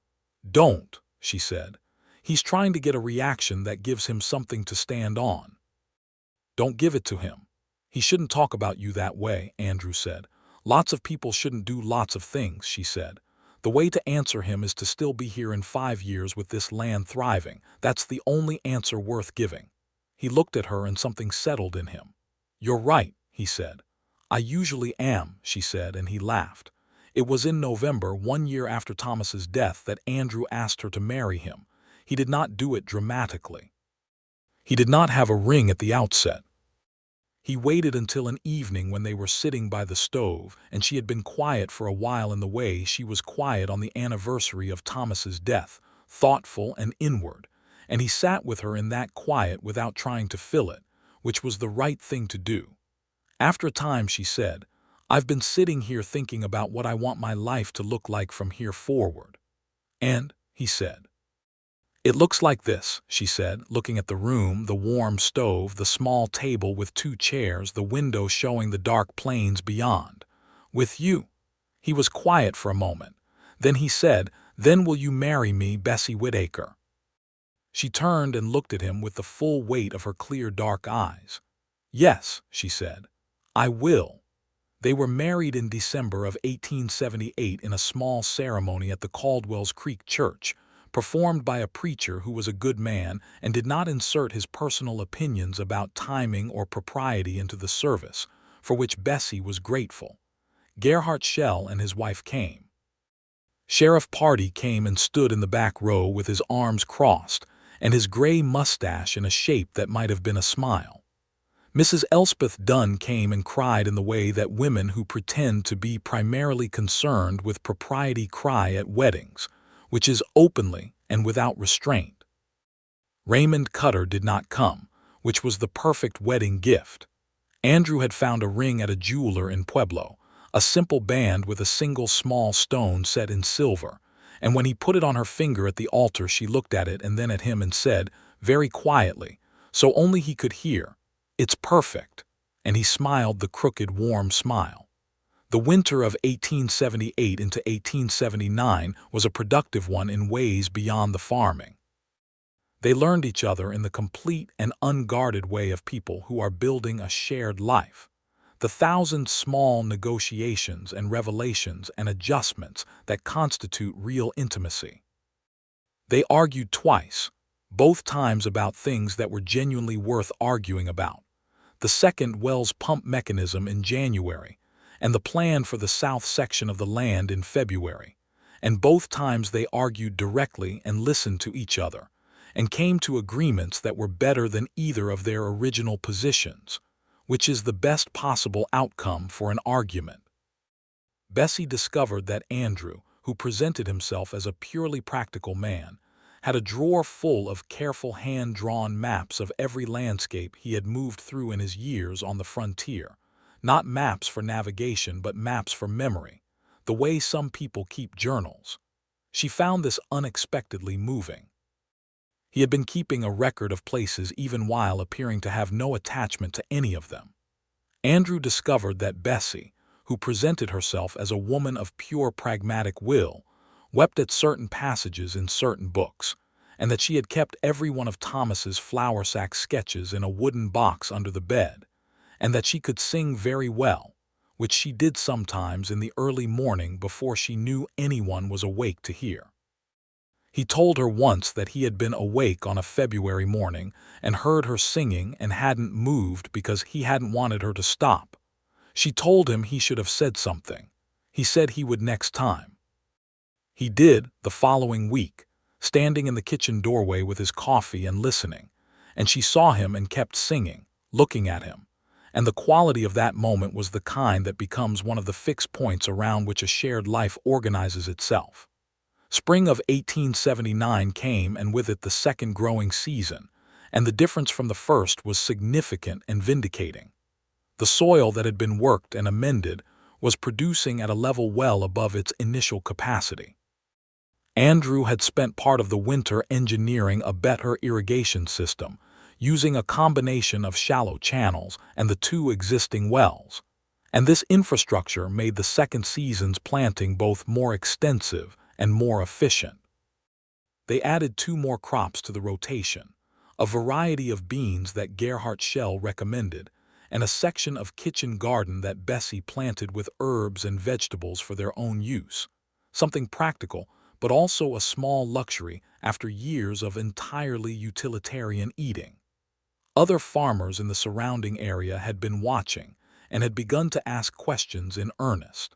"Don't," she said. "He's trying to get a reaction that gives him something to stand on." "Don't give it to him," He shouldn't talk about you that way, Andrew said. Lots of people shouldn't do lots of things, she said. The way to answer him is to still be here in 5 years with this land thriving. That's the only answer worth giving. He looked at her and something settled in him. You're right, he said. I usually am, she said, and he laughed. It was in November, 1 year after Thomas's death, that Andrew asked her to marry him. He did not do it dramatically. He did not have a ring at the outset. He waited until an evening when they were sitting by the stove, and she had been quiet for a while in the way she was quiet on the anniversary of Thomas's death, thoughtful and inward, and he sat with her in that quiet without trying to fill it, which was the right thing to do. After a time she said, I've been sitting here thinking about what I want my life to look like from here forward. And, he said, it looks like this, she said, looking at the room, the warm stove, the small table with 2 chairs, the window showing the dark plains beyond. With you. He was quiet for a moment. Then he said, Then will you marry me, Bessie Whitaker? She turned and looked at him with the full weight of her clear dark eyes. Yes, she said, I will. They were married in December of 1878 in a small ceremony at the Caldwell's Creek Church, performed by a preacher who was a good man and did not insert his personal opinions about timing or propriety into the service, for which Bessie was grateful. Gerhardt Schell and his wife came. Sheriff Party came and stood in the back row with his arms crossed and his gray mustache in a shape that might have been a smile. Mrs. Elspeth Dunn came and cried in the way that women who pretend to be primarily concerned with propriety cry at weddings, which is openly and without restraint. Raymond Cutter did not come, which was the perfect wedding gift. Andrew had found a ring at a jeweler in Pueblo, a simple band with a single small stone set in silver, and when he put it on her finger at the altar she looked at it and then at him and said, very quietly, so only he could hear, It's perfect, and he smiled the crooked, warm smile. The winter of 1878 into 1879 was a productive one in ways beyond the farming. They learned each other in the complete and unguarded way of people who are building a shared life. The 1,000 small negotiations and revelations and adjustments that constitute real intimacy. They argued twice, both times about things that were genuinely worth arguing about. The second Wells pump mechanism in January, and the plan for the south section of the land in February, and both times they argued directly and listened to each other, and came to agreements that were better than either of their original positions, which is the best possible outcome for an argument. Bessie discovered that Andrew, who presented himself as a purely practical man, had a drawer full of careful hand-drawn maps of every landscape he had moved through in his years on the frontier. Not maps for navigation, but maps for memory, the way some people keep journals. She found this unexpectedly moving. He had been keeping a record of places even while appearing to have no attachment to any of them. Andrew discovered that Bessie, who presented herself as a woman of pure pragmatic will, wept at certain passages in certain books, and that she had kept every one of Thomas's flour sack sketches in a wooden box under the bed, and that she could sing very well, which she did sometimes in the early morning before she knew anyone was awake to hear. He told her once that he had been awake on a February morning and heard her singing and hadn't moved because he hadn't wanted her to stop. She told him he should have said something. He said he would next time. He did the following week, standing in the kitchen doorway with his coffee and listening, and she saw him and kept singing, looking at him. And the quality of that moment was the kind that becomes one of the fixed points around which a shared life organizes itself. Spring of 1879 came, and with it the second growing season, and the difference from the first was significant and vindicating. The soil that had been worked and amended was producing at a level well above its initial capacity. Andrew had spent part of the winter engineering a better irrigation system, using a combination of shallow channels and the 2 existing wells, and this infrastructure made the second season's planting both more extensive and more efficient. They added 2 more crops to the rotation, a variety of beans that Gerhardt Schell recommended, and a section of kitchen garden that Bessie planted with herbs and vegetables for their own use. Something practical, but also a small luxury after years of entirely utilitarian eating. Other farmers in the surrounding area had been watching and had begun to ask questions in earnest.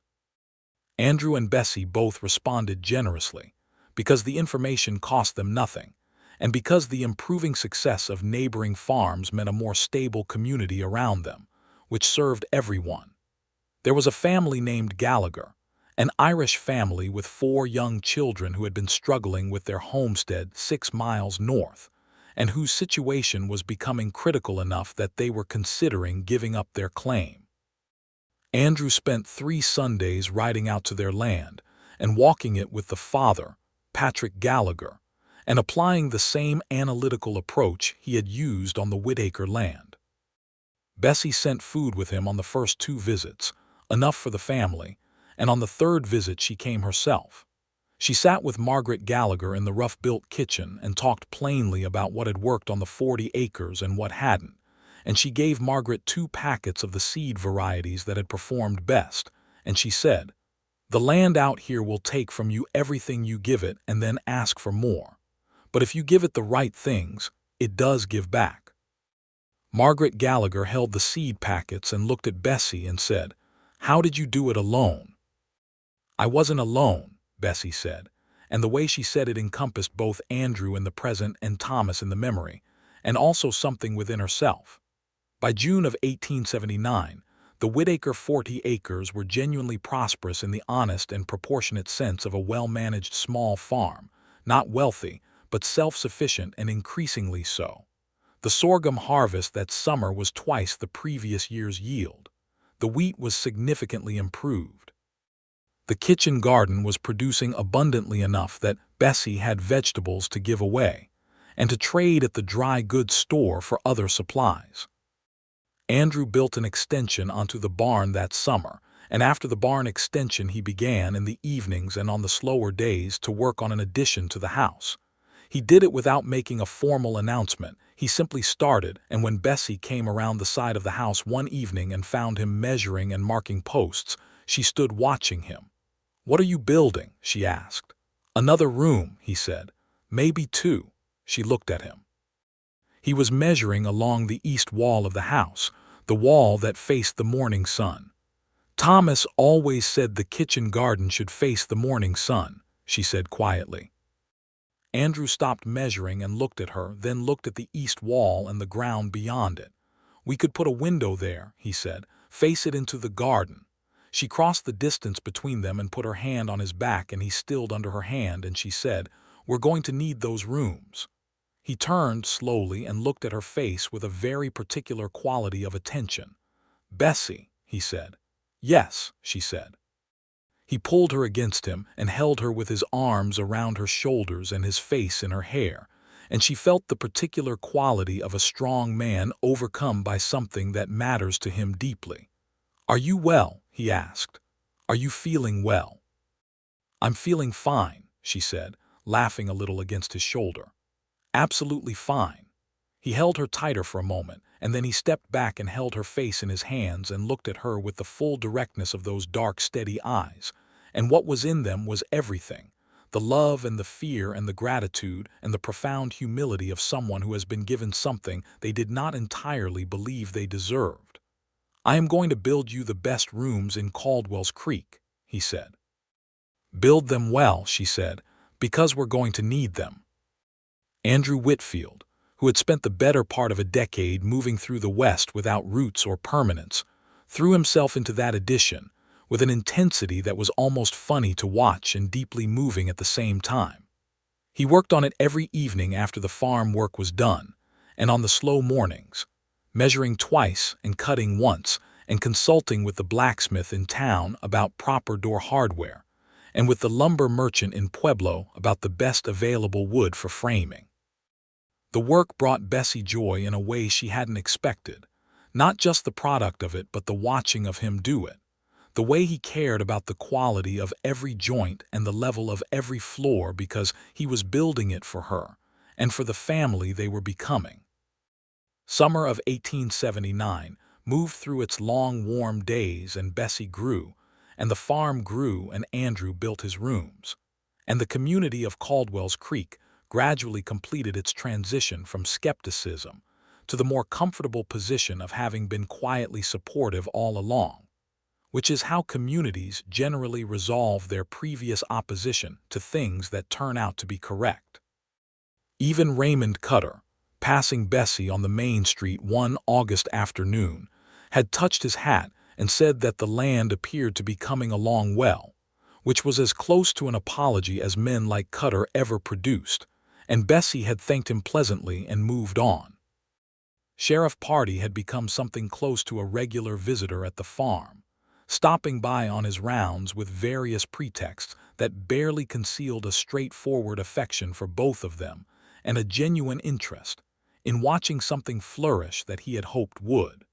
Andrew and Bessie both responded generously, because the information cost them nothing, and because the improving success of neighboring farms meant a more stable community around them, which served everyone. There was a family named Gallagher, an Irish family with 4 young children who had been struggling with their homestead 6 miles north, and whose situation was becoming critical enough that they were considering giving up their claim. Andrew spent 3 Sundays riding out to their land and walking it with the father, Patrick Gallagher, and applying the same analytical approach he had used on the Whitaker land. Bessie sent food with him on the first 2 visits, enough for the family, and on the 3rd visit she came herself. She sat with Margaret Gallagher in the rough-built kitchen and talked plainly about what had worked on the 40 acres and what hadn't, and she gave Margaret 2 packets of the seed varieties that had performed best, and she said, "The land out here will take from you everything you give it and then ask for more. But if you give it the right things, it does give back." Margaret Gallagher held the seed packets and looked at Bessie and said, "How did you do it alone?" "I wasn't alone," Bessie said, and the way she said it encompassed both Andrew in the present and Thomas in the memory, and also something within herself. By June of 1879, the Whitaker 40 acres were genuinely prosperous in the honest and proportionate sense of a well-managed small farm, not wealthy, but self-sufficient and increasingly so. The sorghum harvest that summer was twice the previous year's yield. The wheat was significantly improved. The kitchen garden was producing abundantly enough that Bessie had vegetables to give away, and to trade at the dry goods store for other supplies. Andrew built an extension onto the barn that summer, and after the barn extension he began in the evenings and on the slower days to work on an addition to the house. He did it without making a formal announcement. He simply started, and when Bessie came around the side of the house one evening and found him measuring and marking posts, she stood watching him. "What are you building?" she asked. "Another room," he said. "Maybe 2. She looked at him. He was measuring along the east wall of the house, the wall that faced the morning sun. "Thomas always said the kitchen garden should face the morning sun," she said quietly. Andrew stopped measuring and looked at her, then looked at the east wall and the ground beyond it. "We could put a window there," he said, "face it into the garden." She crossed the distance between them and put her hand on his back, and he stilled under her hand, and she said, "We're going to need those rooms." He turned slowly and looked at her face with a very particular quality of attention. "Bessie," he said. "Yes," she said. He pulled her against him and held her with his arms around her shoulders and his face in her hair, and she felt the particular quality of a strong man overcome by something that matters to him deeply. "Are you well?" he asked. "Are you feeling well?" "I'm feeling fine," she said, laughing a little against his shoulder. "Absolutely fine." He held her tighter for a moment, and then he stepped back and held her face in his hands and looked at her with the full directness of those dark, steady eyes. And what was in them was everything: the love and the fear and the gratitude and the profound humility of someone who has been given something they did not entirely believe they deserved. "I am going to build you the best rooms in Caldwell's Creek," he said. "Build them well," she said, "because we're going to need them." Andrew Whitfield, who had spent the better part of a decade moving through the West without roots or permanence, threw himself into that addition with an intensity that was almost funny to watch and deeply moving at the same time. He worked on it every evening after the farm work was done, and on the slow mornings, measuring twice and cutting once, and consulting with the blacksmith in town about proper door hardware, and with the lumber merchant in Pueblo about the best available wood for framing. The work brought Bessie joy in a way she hadn't expected, not just the product of it but the watching of him do it, the way he cared about the quality of every joint and the level of every floor because he was building it for her and for the family they were becoming. Summer of 1879, moved through its long, warm days, and Bessie grew, and the farm grew, and Andrew built his rooms. And the community of Caldwell's Creek gradually completed its transition from skepticism to the more comfortable position of having been quietly supportive all along, which is how communities generally resolve their previous opposition to things that turn out to be correct. Even Raymond Cutter, passing Bessie on the main street one August afternoon, had touched his hat and said that the land appeared to be coming along well, which was as close to an apology as men like Cutter ever produced, and Bessie had thanked him pleasantly and moved on. Sheriff Pardee had become something close to a regular visitor at the farm, stopping by on his rounds with various pretexts that barely concealed a straightforward affection for both of them and a genuine interest in watching something flourish that he had hoped would.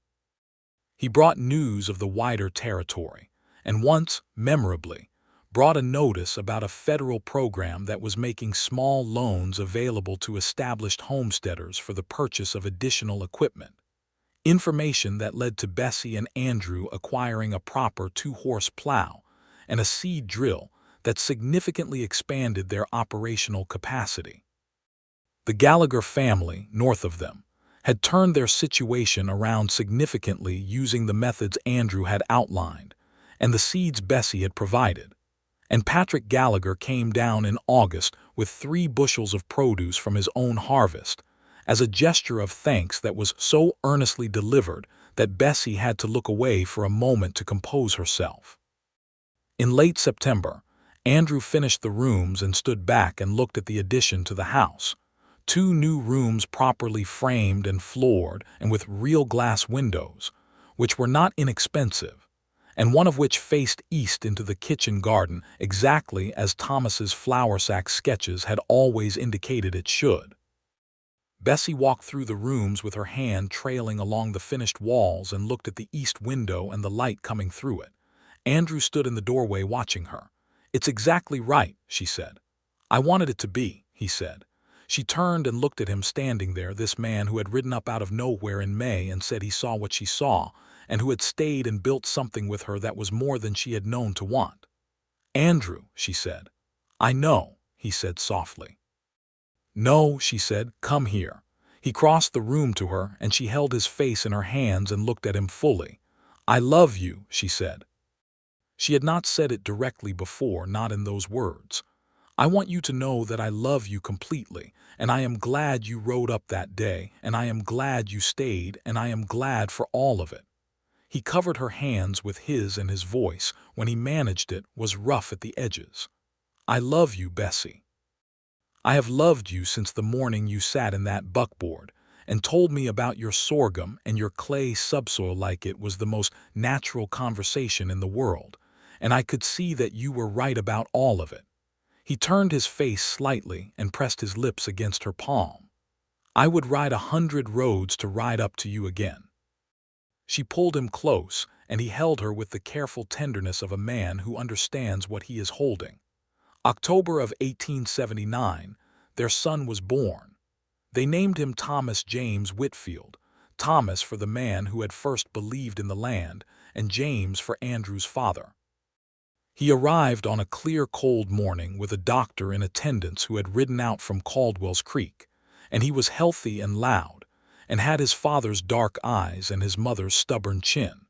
He brought news of the wider territory, and once, memorably, brought a notice about a federal program that was making small loans available to established homesteaders for the purchase of additional equipment, information that led to Bessie and Andrew acquiring a proper 2-horse plow and a seed drill that significantly expanded their operational capacity. The Gallagher family, north of them, had turned their situation around significantly using the methods Andrew had outlined and the seeds Bessie had provided. And Patrick Gallagher came down in August with 3 bushels of produce from his own harvest, as a gesture of thanks that was so earnestly delivered that Bessie had to look away for a moment to compose herself. In late September, Andrew finished the rooms and stood back and looked at the addition to the house. 2 new rooms properly framed and floored and with real glass windows, which were not inexpensive, and one of which faced east into the kitchen garden exactly as Thomas's flour sack sketches had always indicated it should. Bessie walked through the rooms with her hand trailing along the finished walls and looked at the east window and the light coming through it. Andrew stood in the doorway watching her. "It's exactly right," she said. "I wanted it to be," he said. She turned and looked at him standing there, this man who had ridden up out of nowhere in May and said he saw what she saw, and who had stayed and built something with her that was more than she had known to want. "Andrew," she said. "I know," he said softly. "No," she said, "come here." He crossed the room to her, and she held his face in her hands and looked at him fully. "I love you," she said. She had not said it directly before, not in those words. "I want you to know that I love you completely, and I am glad you rode up that day, and I am glad you stayed, and I am glad for all of it." He covered her hands with his, and his voice, when he managed it, was rough at the edges. "I love you, Bessie. I have loved you since the morning you sat in that buckboard and told me about your sorghum and your clay subsoil like it was the most natural conversation in the world, and I could see that you were right about all of it." He turned his face slightly and pressed his lips against her palm. "I would ride 100 roads to ride up to you again." She pulled him close, and he held her with the careful tenderness of a man who understands what he is holding. October of 1879, their son was born. They named him Thomas James Whitfield, Thomas for the man who had first believed in the land, and James for Andrew's father. He arrived on a clear, cold morning with a doctor in attendance who had ridden out from Caldwell's Creek, and he was healthy and loud, and had his father's dark eyes and his mother's stubborn chin,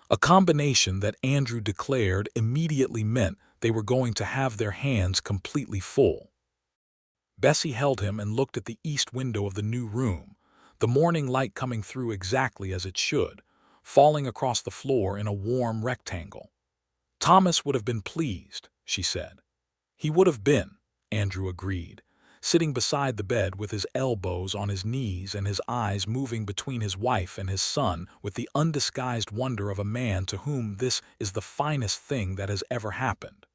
a combination that Andrew declared immediately meant they were going to have their hands completely full. Bessie held him and looked at the east window of the new room, the morning light coming through exactly as it should, falling across the floor in a warm rectangle. "Thomas would have been pleased," she said. "He would have been," Andrew agreed, sitting beside the bed with his elbows on his knees and his eyes moving between his wife and his son with the undisguised wonder of a man to whom this is the finest thing that has ever happened.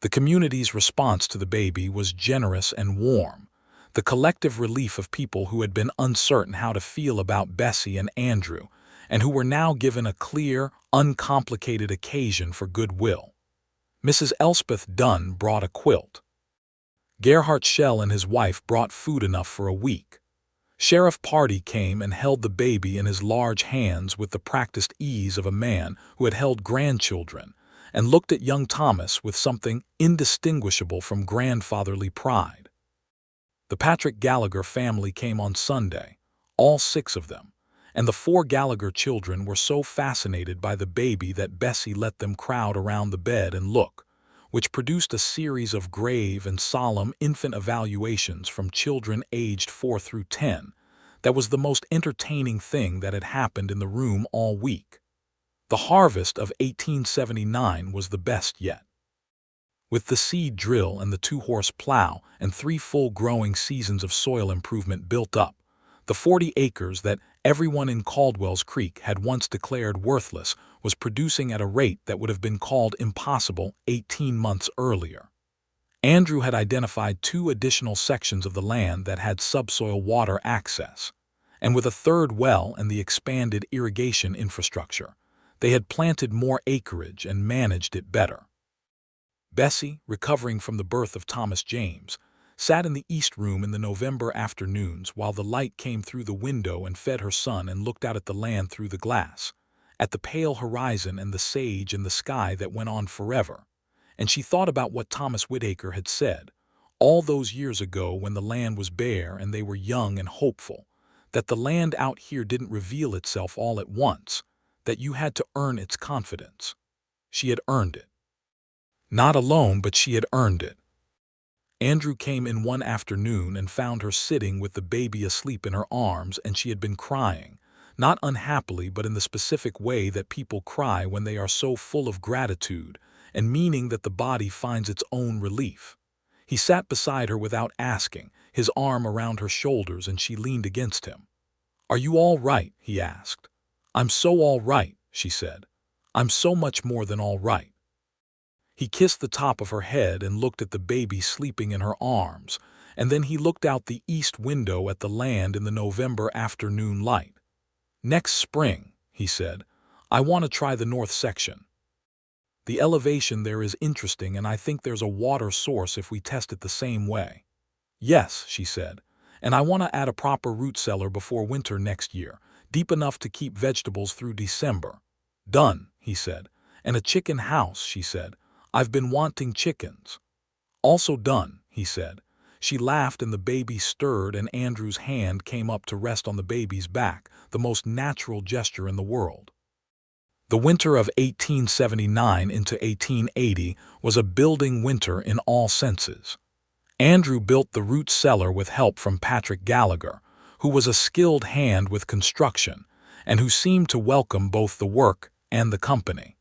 The community's response to the baby was generous and warm, the collective relief of people who had been uncertain how to feel about Bessie and Andrew, and who were now given a clear, uncomplicated occasion for goodwill. Mrs. Elspeth Dunn brought a quilt. Gerhard Schell and his wife brought food enough for a week. Sheriff Party came and held the baby in his large hands with the practiced ease of a man who had held grandchildren, and looked at young Thomas with something indistinguishable from grandfatherly pride. The Patrick Gallagher family came on Sunday, all 6 of them, and the 4 Gallagher children were so fascinated by the baby that Bessie let them crowd around the bed and look, which produced a series of grave and solemn infant evaluations from children aged 4 through 10. That was the most entertaining thing that had happened in the room all week. The harvest of 1879 was the best yet. With the seed drill and the 2-horse plow and 3 full growing seasons of soil improvement built up, the 40 acres that everyone in Caldwell's Creek had once declared worthless was producing at a rate that would have been called impossible 18 months earlier. Andrew had identified 2 additional sections of the land that had subsoil water access, and with a 3rd well and the expanded irrigation infrastructure, they had planted more acreage and managed it better. Bessie, recovering from the birth of Thomas James, sat in the east room in the November afternoons while the light came through the window and fed her son, and looked out at the land through the glass, at the pale horizon and the sage in the sky that went on forever, and she thought about what Thomas Whitaker had said, all those years ago when the land was bare and they were young and hopeful, that the land out here didn't reveal itself all at once, that you had to earn its confidence. She had earned it. Not alone, but she had earned it. Andrew came in one afternoon and found her sitting with the baby asleep in her arms, and she had been crying, not unhappily but in the specific way that people cry when they are so full of gratitude and meaning that the body finds its own relief. He sat beside her without asking, his arm around her shoulders, and she leaned against him. "Are you all right?" he asked. "I'm so all right," she said. "I'm so much more than all right." He kissed the top of her head and looked at the baby sleeping in her arms, and then he looked out the east window at the land in the November afternoon light. "Next spring," he said, "I want to try the north section. The elevation there is interesting, and I think there's a water source if we test it the same way." "Yes," she said, "and I want to add a proper root cellar before winter next year, deep enough to keep vegetables through December." "Done," he said. "And a chicken house," she said. "I've been wanting chickens." "Also done," he said. She laughed and the baby stirred, and Andrew's hand came up to rest on the baby's back, the most natural gesture in the world. The winter of 1879 into 1880 was a building winter in all senses. Andrew built the root cellar with help from Patrick Gallagher, who was a skilled hand with construction, and who seemed to welcome both the work and the company.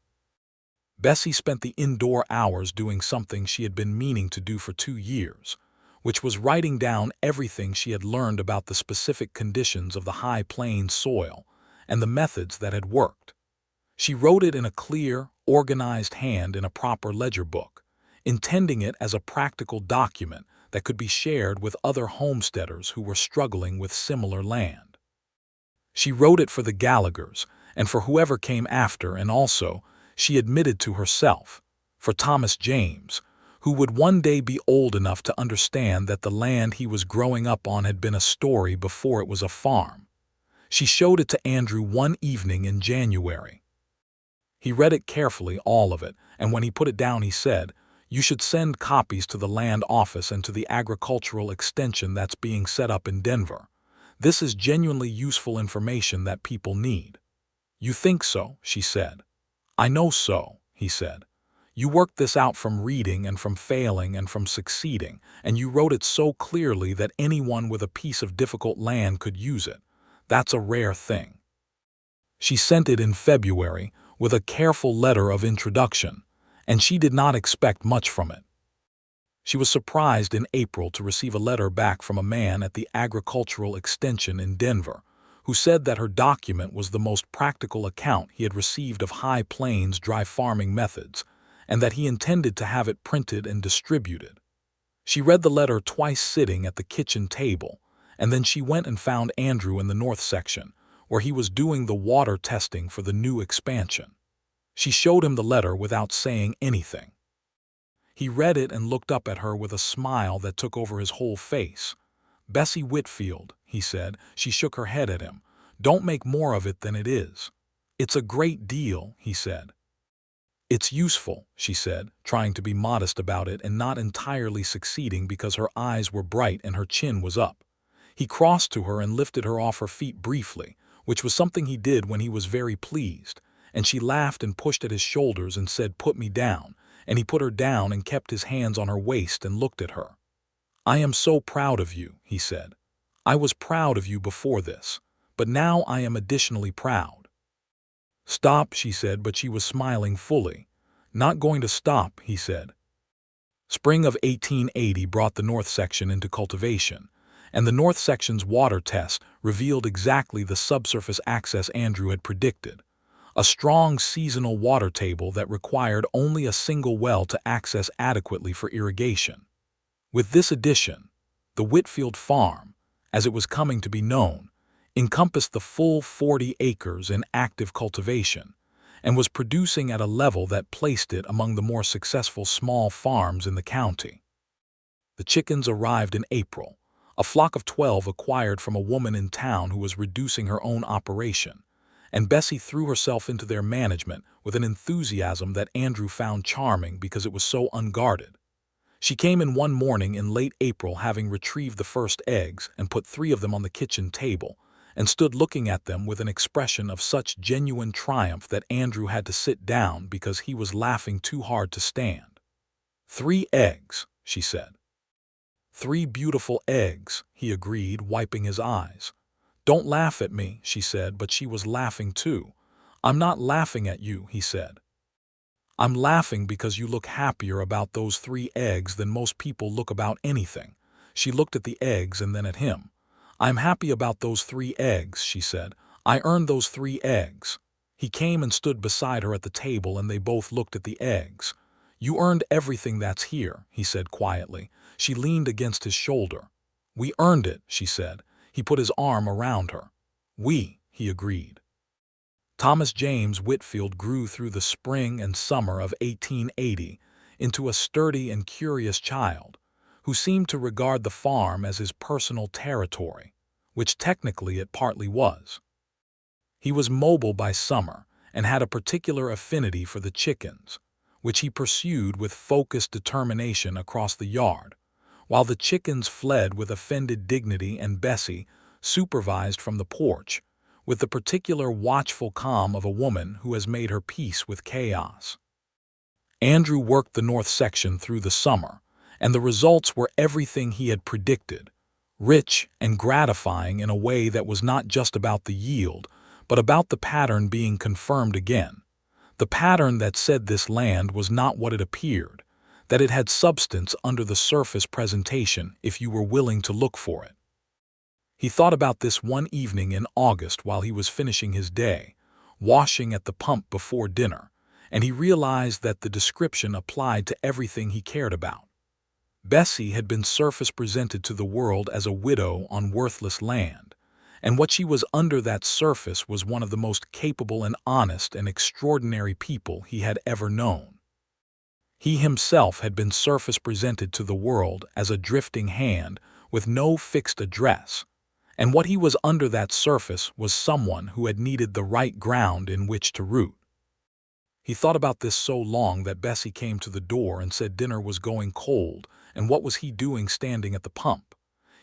Bessie spent the indoor hours doing something she had been meaning to do for 2 years, which was writing down everything she had learned about the specific conditions of the high plains soil and the methods that had worked. She wrote it in a clear, organized hand in a proper ledger book, intending it as a practical document that could be shared with other homesteaders who were struggling with similar land. She wrote it for the Gallaghers and for whoever came after, and also, she admitted to herself, for Thomas James, who would one day be old enough to understand that the land he was growing up on had been a story before it was a farm. She showed it to Andrew one evening in January. He read it carefully, all of it, and when he put it down he said, "You should send copies to the land office and to the agricultural extension that's being set up in Denver. This is genuinely useful information that people need." "You think so?" she said. "I know so," he said. "You worked this out from reading and from failing and from succeeding, and you wrote it so clearly that anyone with a piece of difficult land could use it. That's a rare thing." She sent it in February with a careful letter of introduction, and she did not expect much from it. She was surprised in April to receive a letter back from a man at the agricultural extension in Denver, who said that her document was the most practical account he had received of high plains dry farming methods, and that he intended to have it printed and distributed. She read the letter twice sitting at the kitchen table, and then she went and found Andrew in the north section, where he was doing the water testing for the new expansion. She showed him the letter without saying anything. He read it and looked up at her with a smile that took over his whole face. Bessie Whitfield, he said. She shook her head at him. Don't make more of it than it is. It's a great deal, he said. It's useful, she said, trying to be modest about it and not entirely succeeding because her eyes were bright and her chin was up. He crossed to her and lifted her off her feet briefly, which was something he did when he was very pleased, and she laughed and pushed at his shoulders and said, "Put me down," and he put her down and kept his hands on her waist and looked at her. "I am so proud of you," he said. "I was proud of you before this, but now I am additionally proud." "Stop," she said, but she was smiling fully. "Not going to stop," he said. Spring of 1880 brought the North Section into cultivation, and the North Section's water test revealed exactly the subsurface access Andrew had predicted. A strong seasonal water table that required only a single well to access adequately for irrigation. With this addition, the Whitfield farm, as it was coming to be known, encompassed the full 40 acres in active cultivation and was producing at a level that placed it among the more successful small farms in the county. The chickens arrived in April, a flock of 12 acquired from a woman in town who was reducing her own operation, and Bessie threw herself into their management with an enthusiasm that Andrew found charming because it was so unguarded. She came in one morning in late April, having retrieved the first eggs and put 3 of them on the kitchen table, and stood looking at them with an expression of such genuine triumph that Andrew had to sit down because he was laughing too hard to stand. "3 eggs," she said. "3 beautiful eggs," he agreed, wiping his eyes. "Don't laugh at me," she said, but she was laughing too. "I'm not laughing at you," he said. "I'm laughing because you look happier about those 3 eggs than most people look about anything." She looked at the eggs and then at him. "I'm happy about those 3 eggs," she said. "I earned those 3 eggs." He came and stood beside her at the table and they both looked at the eggs. "You earned everything that's here," he said quietly. She leaned against his shoulder. "We earned it," she said. He put his arm around her. He agreed. Thomas James Whitfield grew through the spring and summer of 1880 into a sturdy and curious child, who seemed to regard the farm as his personal territory, which technically it partly was. He was mobile by summer and had a particular affinity for the chickens, which he pursued with focused determination across the yard, while the chickens fled with offended dignity and Bessie supervised from the porch, with the particular watchful calm of a woman who has made her peace with chaos. Andrew worked the North Section through the summer, and the results were everything he had predicted, rich and gratifying in a way that was not just about the yield, but about the pattern being confirmed again. The pattern that said this land was not what it appeared, that it had substance under the surface presentation if you were willing to look for it. He thought about this one evening in August while he was finishing his day, washing at the pump before dinner, and he realized that the description applied to everything he cared about. Bessie had been surface presented to the world as a widow on worthless land, and what she was under that surface was one of the most capable and honest and extraordinary people he had ever known. He himself had been surface presented to the world as a drifting hand with no fixed address, and what he was under that surface was someone who had needed the right ground in which to root. He thought about this so long that Bessie came to the door and said dinner was going cold, and what was he doing standing at the pump?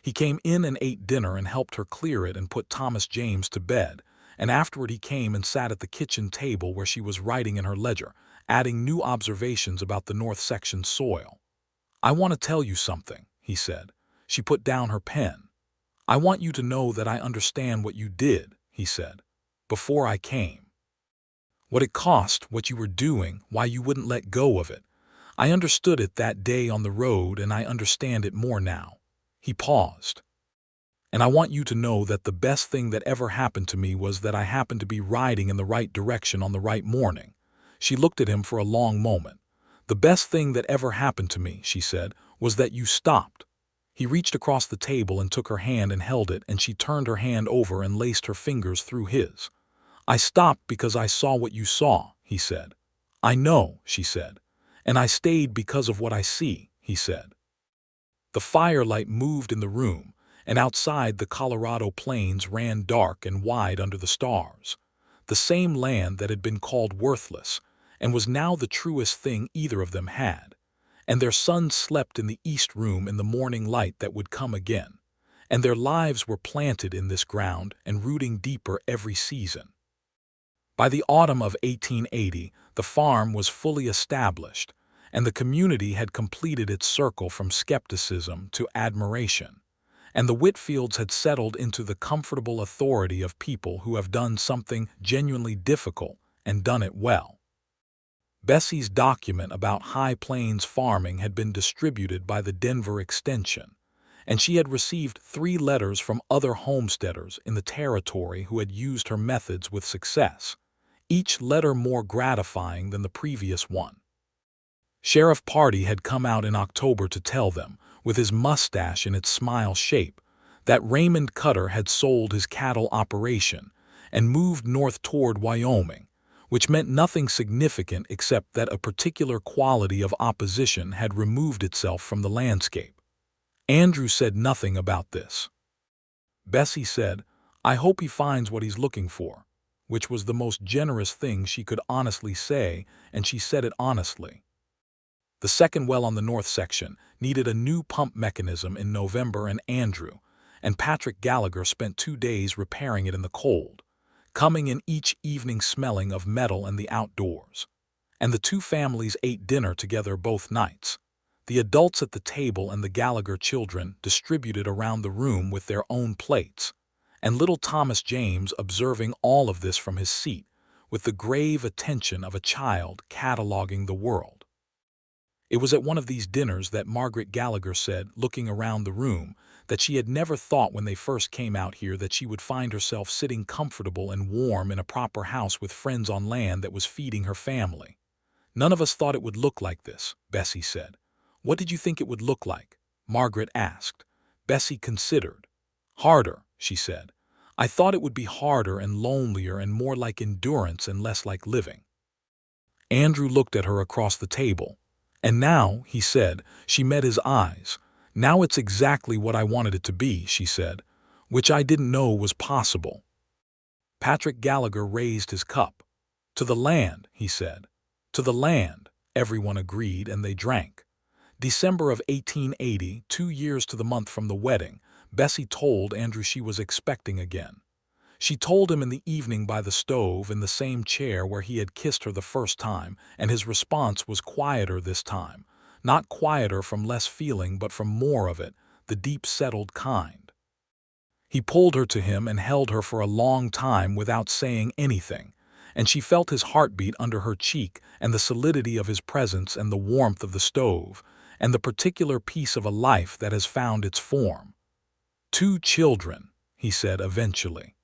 He came in and ate dinner and helped her clear it and put Thomas James to bed, and afterward he came and sat at the kitchen table where she was writing in her ledger, adding new observations about the North Section soil. "I want to tell you something," he said. She put down her pen. "I want you to know that I understand what you did," he said, "before I came. What it cost, what you were doing, why you wouldn't let go of it. I understood it that day on the road, and I understand it more now." He paused. "And I want you to know that the best thing that ever happened to me was that I happened to be riding in the right direction on the right morning." She looked at him for a long moment. "The best thing that ever happened to me," she said, "was that you stopped." He reached across the table and took her hand and held it, and she turned her hand over and laced her fingers through his. "I stopped because I saw what you saw," he said. "I know," she said. "And I stayed because of what I see," he said. The firelight moved in the room, and outside the Colorado plains ran dark and wide under the stars. The same land that had been called worthless, and was now the truest thing either of them had. And their sons slept in the east room in the morning light that would come again. And their lives were planted in this ground and rooting deeper every season. By the autumn of 1880, the farm was fully established, and the community had completed its circle from skepticism to admiration. And the Whitfields had settled into the comfortable authority of people who have done something genuinely difficult and done it well. Bessie's document about High Plains farming had been distributed by the Denver Extension, and she had received 3 letters from other homesteaders in the territory who had used her methods with success, each letter more gratifying than the previous one. Sheriff Pardee had come out in October to tell them, with his mustache in its smile shape, that Raymond Cutter had sold his cattle operation and moved north toward Wyoming, which meant nothing significant except that a particular quality of opposition had removed itself from the landscape. Andrew said nothing about this. Bessie said, "I hope he finds what he's looking for," which was the most generous thing she could honestly say, and she said it honestly. The second well on the north section needed a new pump mechanism in November, and Andrew and Patrick Gallagher spent 2 days repairing it in the cold, coming in each evening smelling of metal and the outdoors. And the 2 families ate dinner together both nights, the adults at the table and the Gallagher children distributed around the room with their own plates, and little Thomas James observing all of this from his seat with the grave attention of a child cataloging the world. It was at one of these dinners that Margaret Gallagher said, looking around the room, that she had never thought when they first came out here that she would find herself sitting comfortable and warm in a proper house with friends on land that was feeding her family. "None of us thought it would look like this," Bessie said. "What did you think it would look like?" Margaret asked. Bessie considered. "Harder," she said. "I thought it would be harder and lonelier and more like endurance and less like living." Andrew looked at her across the table. "And now," he said, she met his eyes. "Now it's exactly what I wanted it to be," she said, "which I didn't know was possible." Patrick Gallagher raised his cup. "To the land," he said. "To the land," everyone agreed, and they drank. December of 1880, 2 years to the month from the wedding, Bessie told Andrew she was expecting again. She told him in the evening by the stove in the same chair where he had kissed her the first time, and his response was quieter this time. Not quieter from less feeling, but from more of it, the deep-settled kind. He pulled her to him and held her for a long time without saying anything, and she felt his heartbeat under her cheek and the solidity of his presence and the warmth of the stove, and the particular piece of a life that has found its form. "2 children," he said eventually.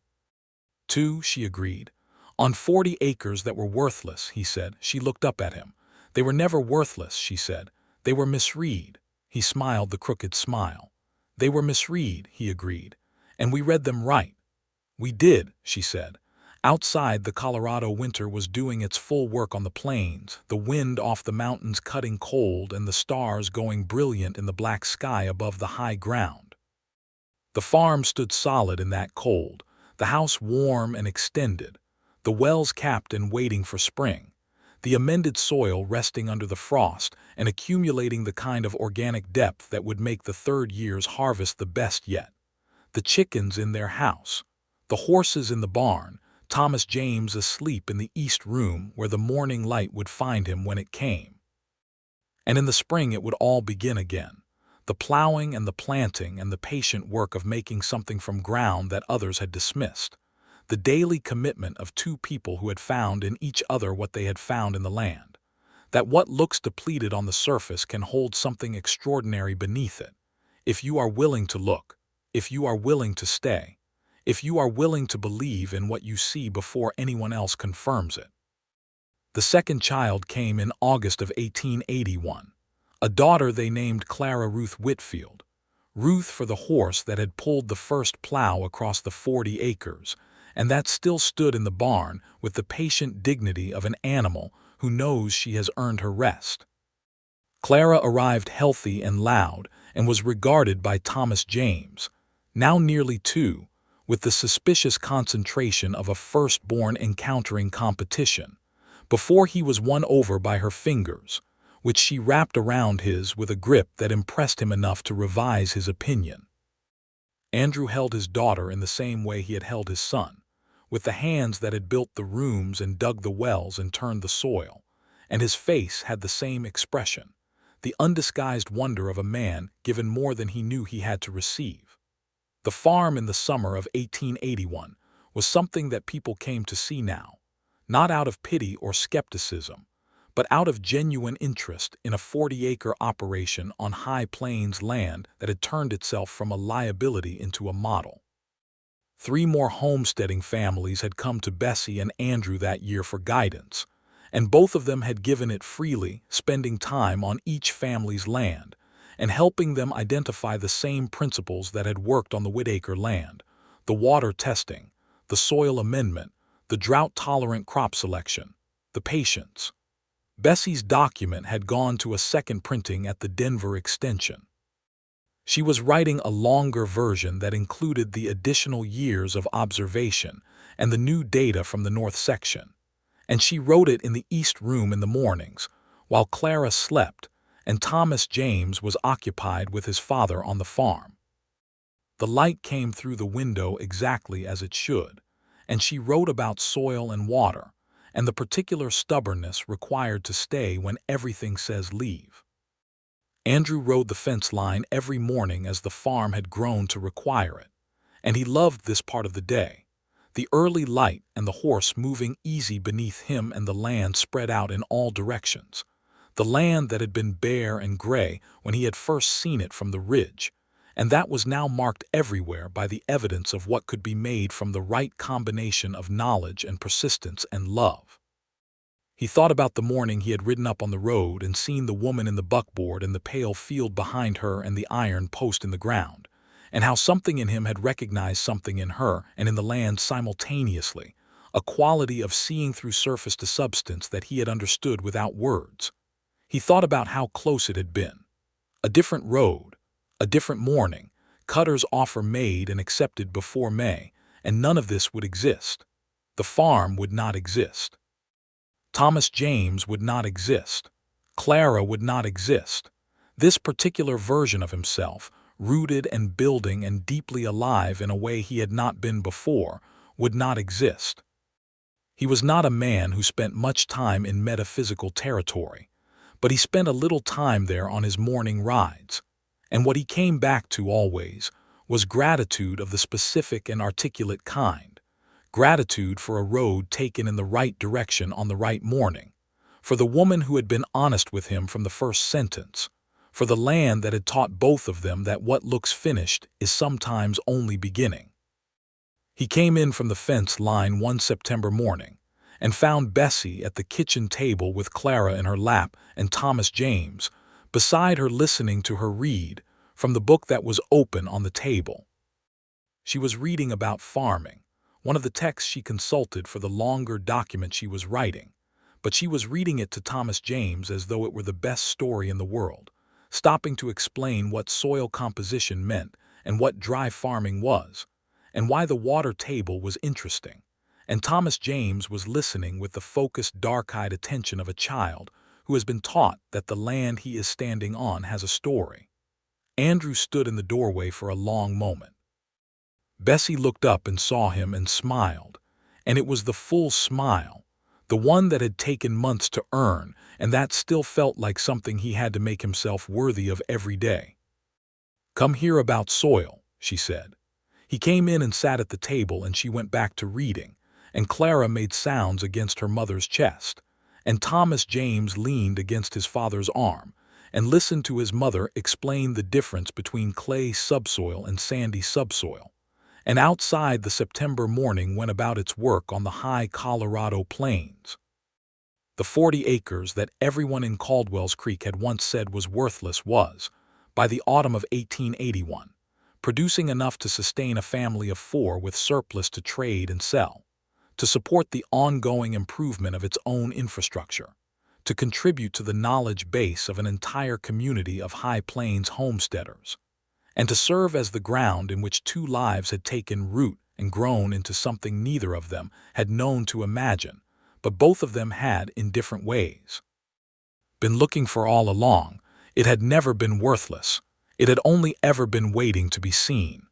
"2," she agreed. "On 40 acres that were worthless," he said. She looked up at him. "They were never worthless," she said. "They were misread." He smiled the crooked smile. "They were misread," he agreed. "And we read them right." "We did," she said. Outside, the Colorado winter was doing its full work on the plains, the wind off the mountains cutting cold and the stars going brilliant in the black sky above the high ground. The farm stood solid in that cold, the house warm and extended, the wells capped and waiting for spring, the amended soil resting under the frost and accumulating the kind of organic depth that would make the 3rd year's harvest the best yet. The chickens in their house, the horses in the barn, Thomas James asleep in the east room where the morning light would find him when it came. And in the spring it would all begin again. The plowing and the planting and the patient work of making something from ground that others had dismissed. The daily commitment of 2 people who had found in each other what they had found in the land. That what looks depleted on the surface can hold something extraordinary beneath it. If you are willing to look, if you are willing to stay, if you are willing to believe in what you see before anyone else confirms it. The second child came in August of 1881. A daughter they named Clara Ruth Whitfield. Ruth for the horse that had pulled the first plow across the 40 acres, and that still stood in the barn with the patient dignity of an animal who knows she has earned her rest. Clara arrived healthy and loud and was regarded by Thomas James, now nearly 2, with the suspicious concentration of a firstborn encountering competition, before he was won over by her fingers, which she wrapped around his with a grip that impressed him enough to revise his opinion. Andrew held his daughter in the same way he had held his son, with the hands that had built the rooms and dug the wells and turned the soil, and his face had the same expression, the undisguised wonder of a man given more than he knew he had to receive. The farm in the summer of 1881 was something that people came to see now, not out of pity or skepticism, but out of genuine interest in a 40-acre operation on high plains land that had turned itself from a liability into a model. 3 more homesteading families had come to Bessie and Andrew that year for guidance, and both of them had given it freely, spending time on each family's land and helping them identify the same principles that had worked on the Whitaker land: the water testing, the soil amendment, the drought-tolerant crop selection, the patience. Bessie's document had gone to a second printing at the Denver Extension. She was writing a longer version that included the additional years of observation and the new data from the North Section, and she wrote it in the East Room in the mornings, while Clara slept and Thomas James was occupied with his father on the farm. The light came through the window exactly as it should, and she wrote about soil and water, and the particular stubbornness required to stay when everything says leave. Andrew rode the fence line every morning as the farm had grown to require it, and he loved this part of the day: the early light and the horse moving easy beneath him and the land spread out in all directions, the land that had been bare and gray when he had first seen it from the ridge, and that was now marked everywhere by the evidence of what could be made from the right combination of knowledge and persistence and love. He thought about the morning he had ridden up on the road and seen the woman in the buckboard and the pale field behind her and the iron post in the ground, and how something in him had recognized something in her and in the land simultaneously, a quality of seeing through surface to substance that he had understood without words. He thought about how close it had been. A different road, a different morning, Cutter's offer made and accepted before May, and none of this would exist. The farm would not exist. Thomas James would not exist. Clara would not exist. This particular version of himself, rooted and building and deeply alive in a way he had not been before, would not exist. He was not a man who spent much time in metaphysical territory, but he spent a little time there on his morning rides, and what he came back to always was gratitude of the specific and articulate kind, gratitude for a road taken in the right direction on the right morning, for the woman who had been honest with him from the first sentence, for the land that had taught both of them that what looks finished is sometimes only beginning. He came in from the fence line one September morning and found Bessie at the kitchen table with Clara in her lap and Thomas James beside her listening to her read from the book that was open on the table. She was reading about farming, one of the texts she consulted for the longer document she was writing, but she was reading it to Thomas James as though it were the best story in the world, stopping to explain what soil composition meant and what dry farming was, and why the water table was interesting, and Thomas James was listening with the focused, dark-eyed attention of a child who has been taught that the land he is standing on has a story. Andrew stood in the doorway for a long moment. Bessie looked up and saw him and smiled, and it was the full smile, the one that had taken months to earn and that still felt like something he had to make himself worthy of every day. "Come hear about soil," she said. He came in and sat at the table, and she went back to reading, and Clara made sounds against her mother's chest, and Thomas James leaned against his father's arm and listened to his mother explain the difference between clay subsoil and sandy subsoil, and outside the September morning went about its work on the high Colorado plains. The 40 acres that everyone in Caldwell's Creek had once said was worthless was, by the autumn of 1881, producing enough to sustain a family of 4 with surplus to trade and sell, to support the ongoing improvement of its own infrastructure, to contribute to the knowledge base of an entire community of High Plains homesteaders, and to serve as the ground in which two lives had taken root and grown into something neither of them had known to imagine, but both of them had, in different ways, been looking for all along. It had never been worthless. It had only ever been waiting to be seen.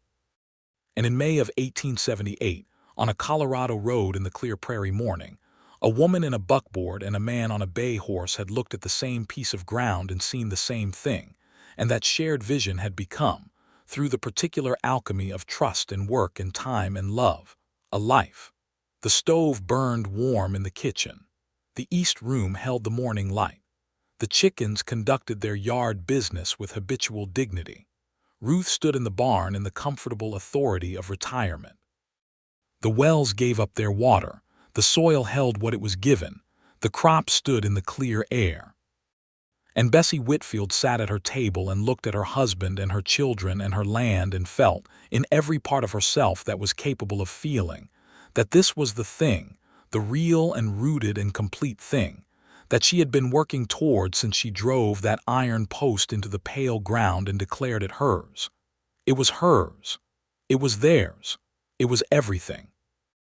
And in May of 1878, on a Colorado road in the clear prairie morning, a woman in a buckboard and a man on a bay horse had looked at the same piece of ground and seen the same thing, and that shared vision had become, through the particular alchemy of trust and work and time and love, a life. The stove burned warm in the kitchen. The east room held the morning light. The chickens conducted their yard business with habitual dignity. Ruth stood in the barn in the comfortable authority of retirement. The wells gave up their water. The soil held what it was given. The crops stood in the clear air. And Bessie Whitfield sat at her table and looked at her husband and her children and her land and felt, in every part of herself that was capable of feeling, that this was the thing, the real and rooted and complete thing, that she had been working toward since she drove that iron post into the pale ground and declared it hers. It was hers. It was theirs. It was everything.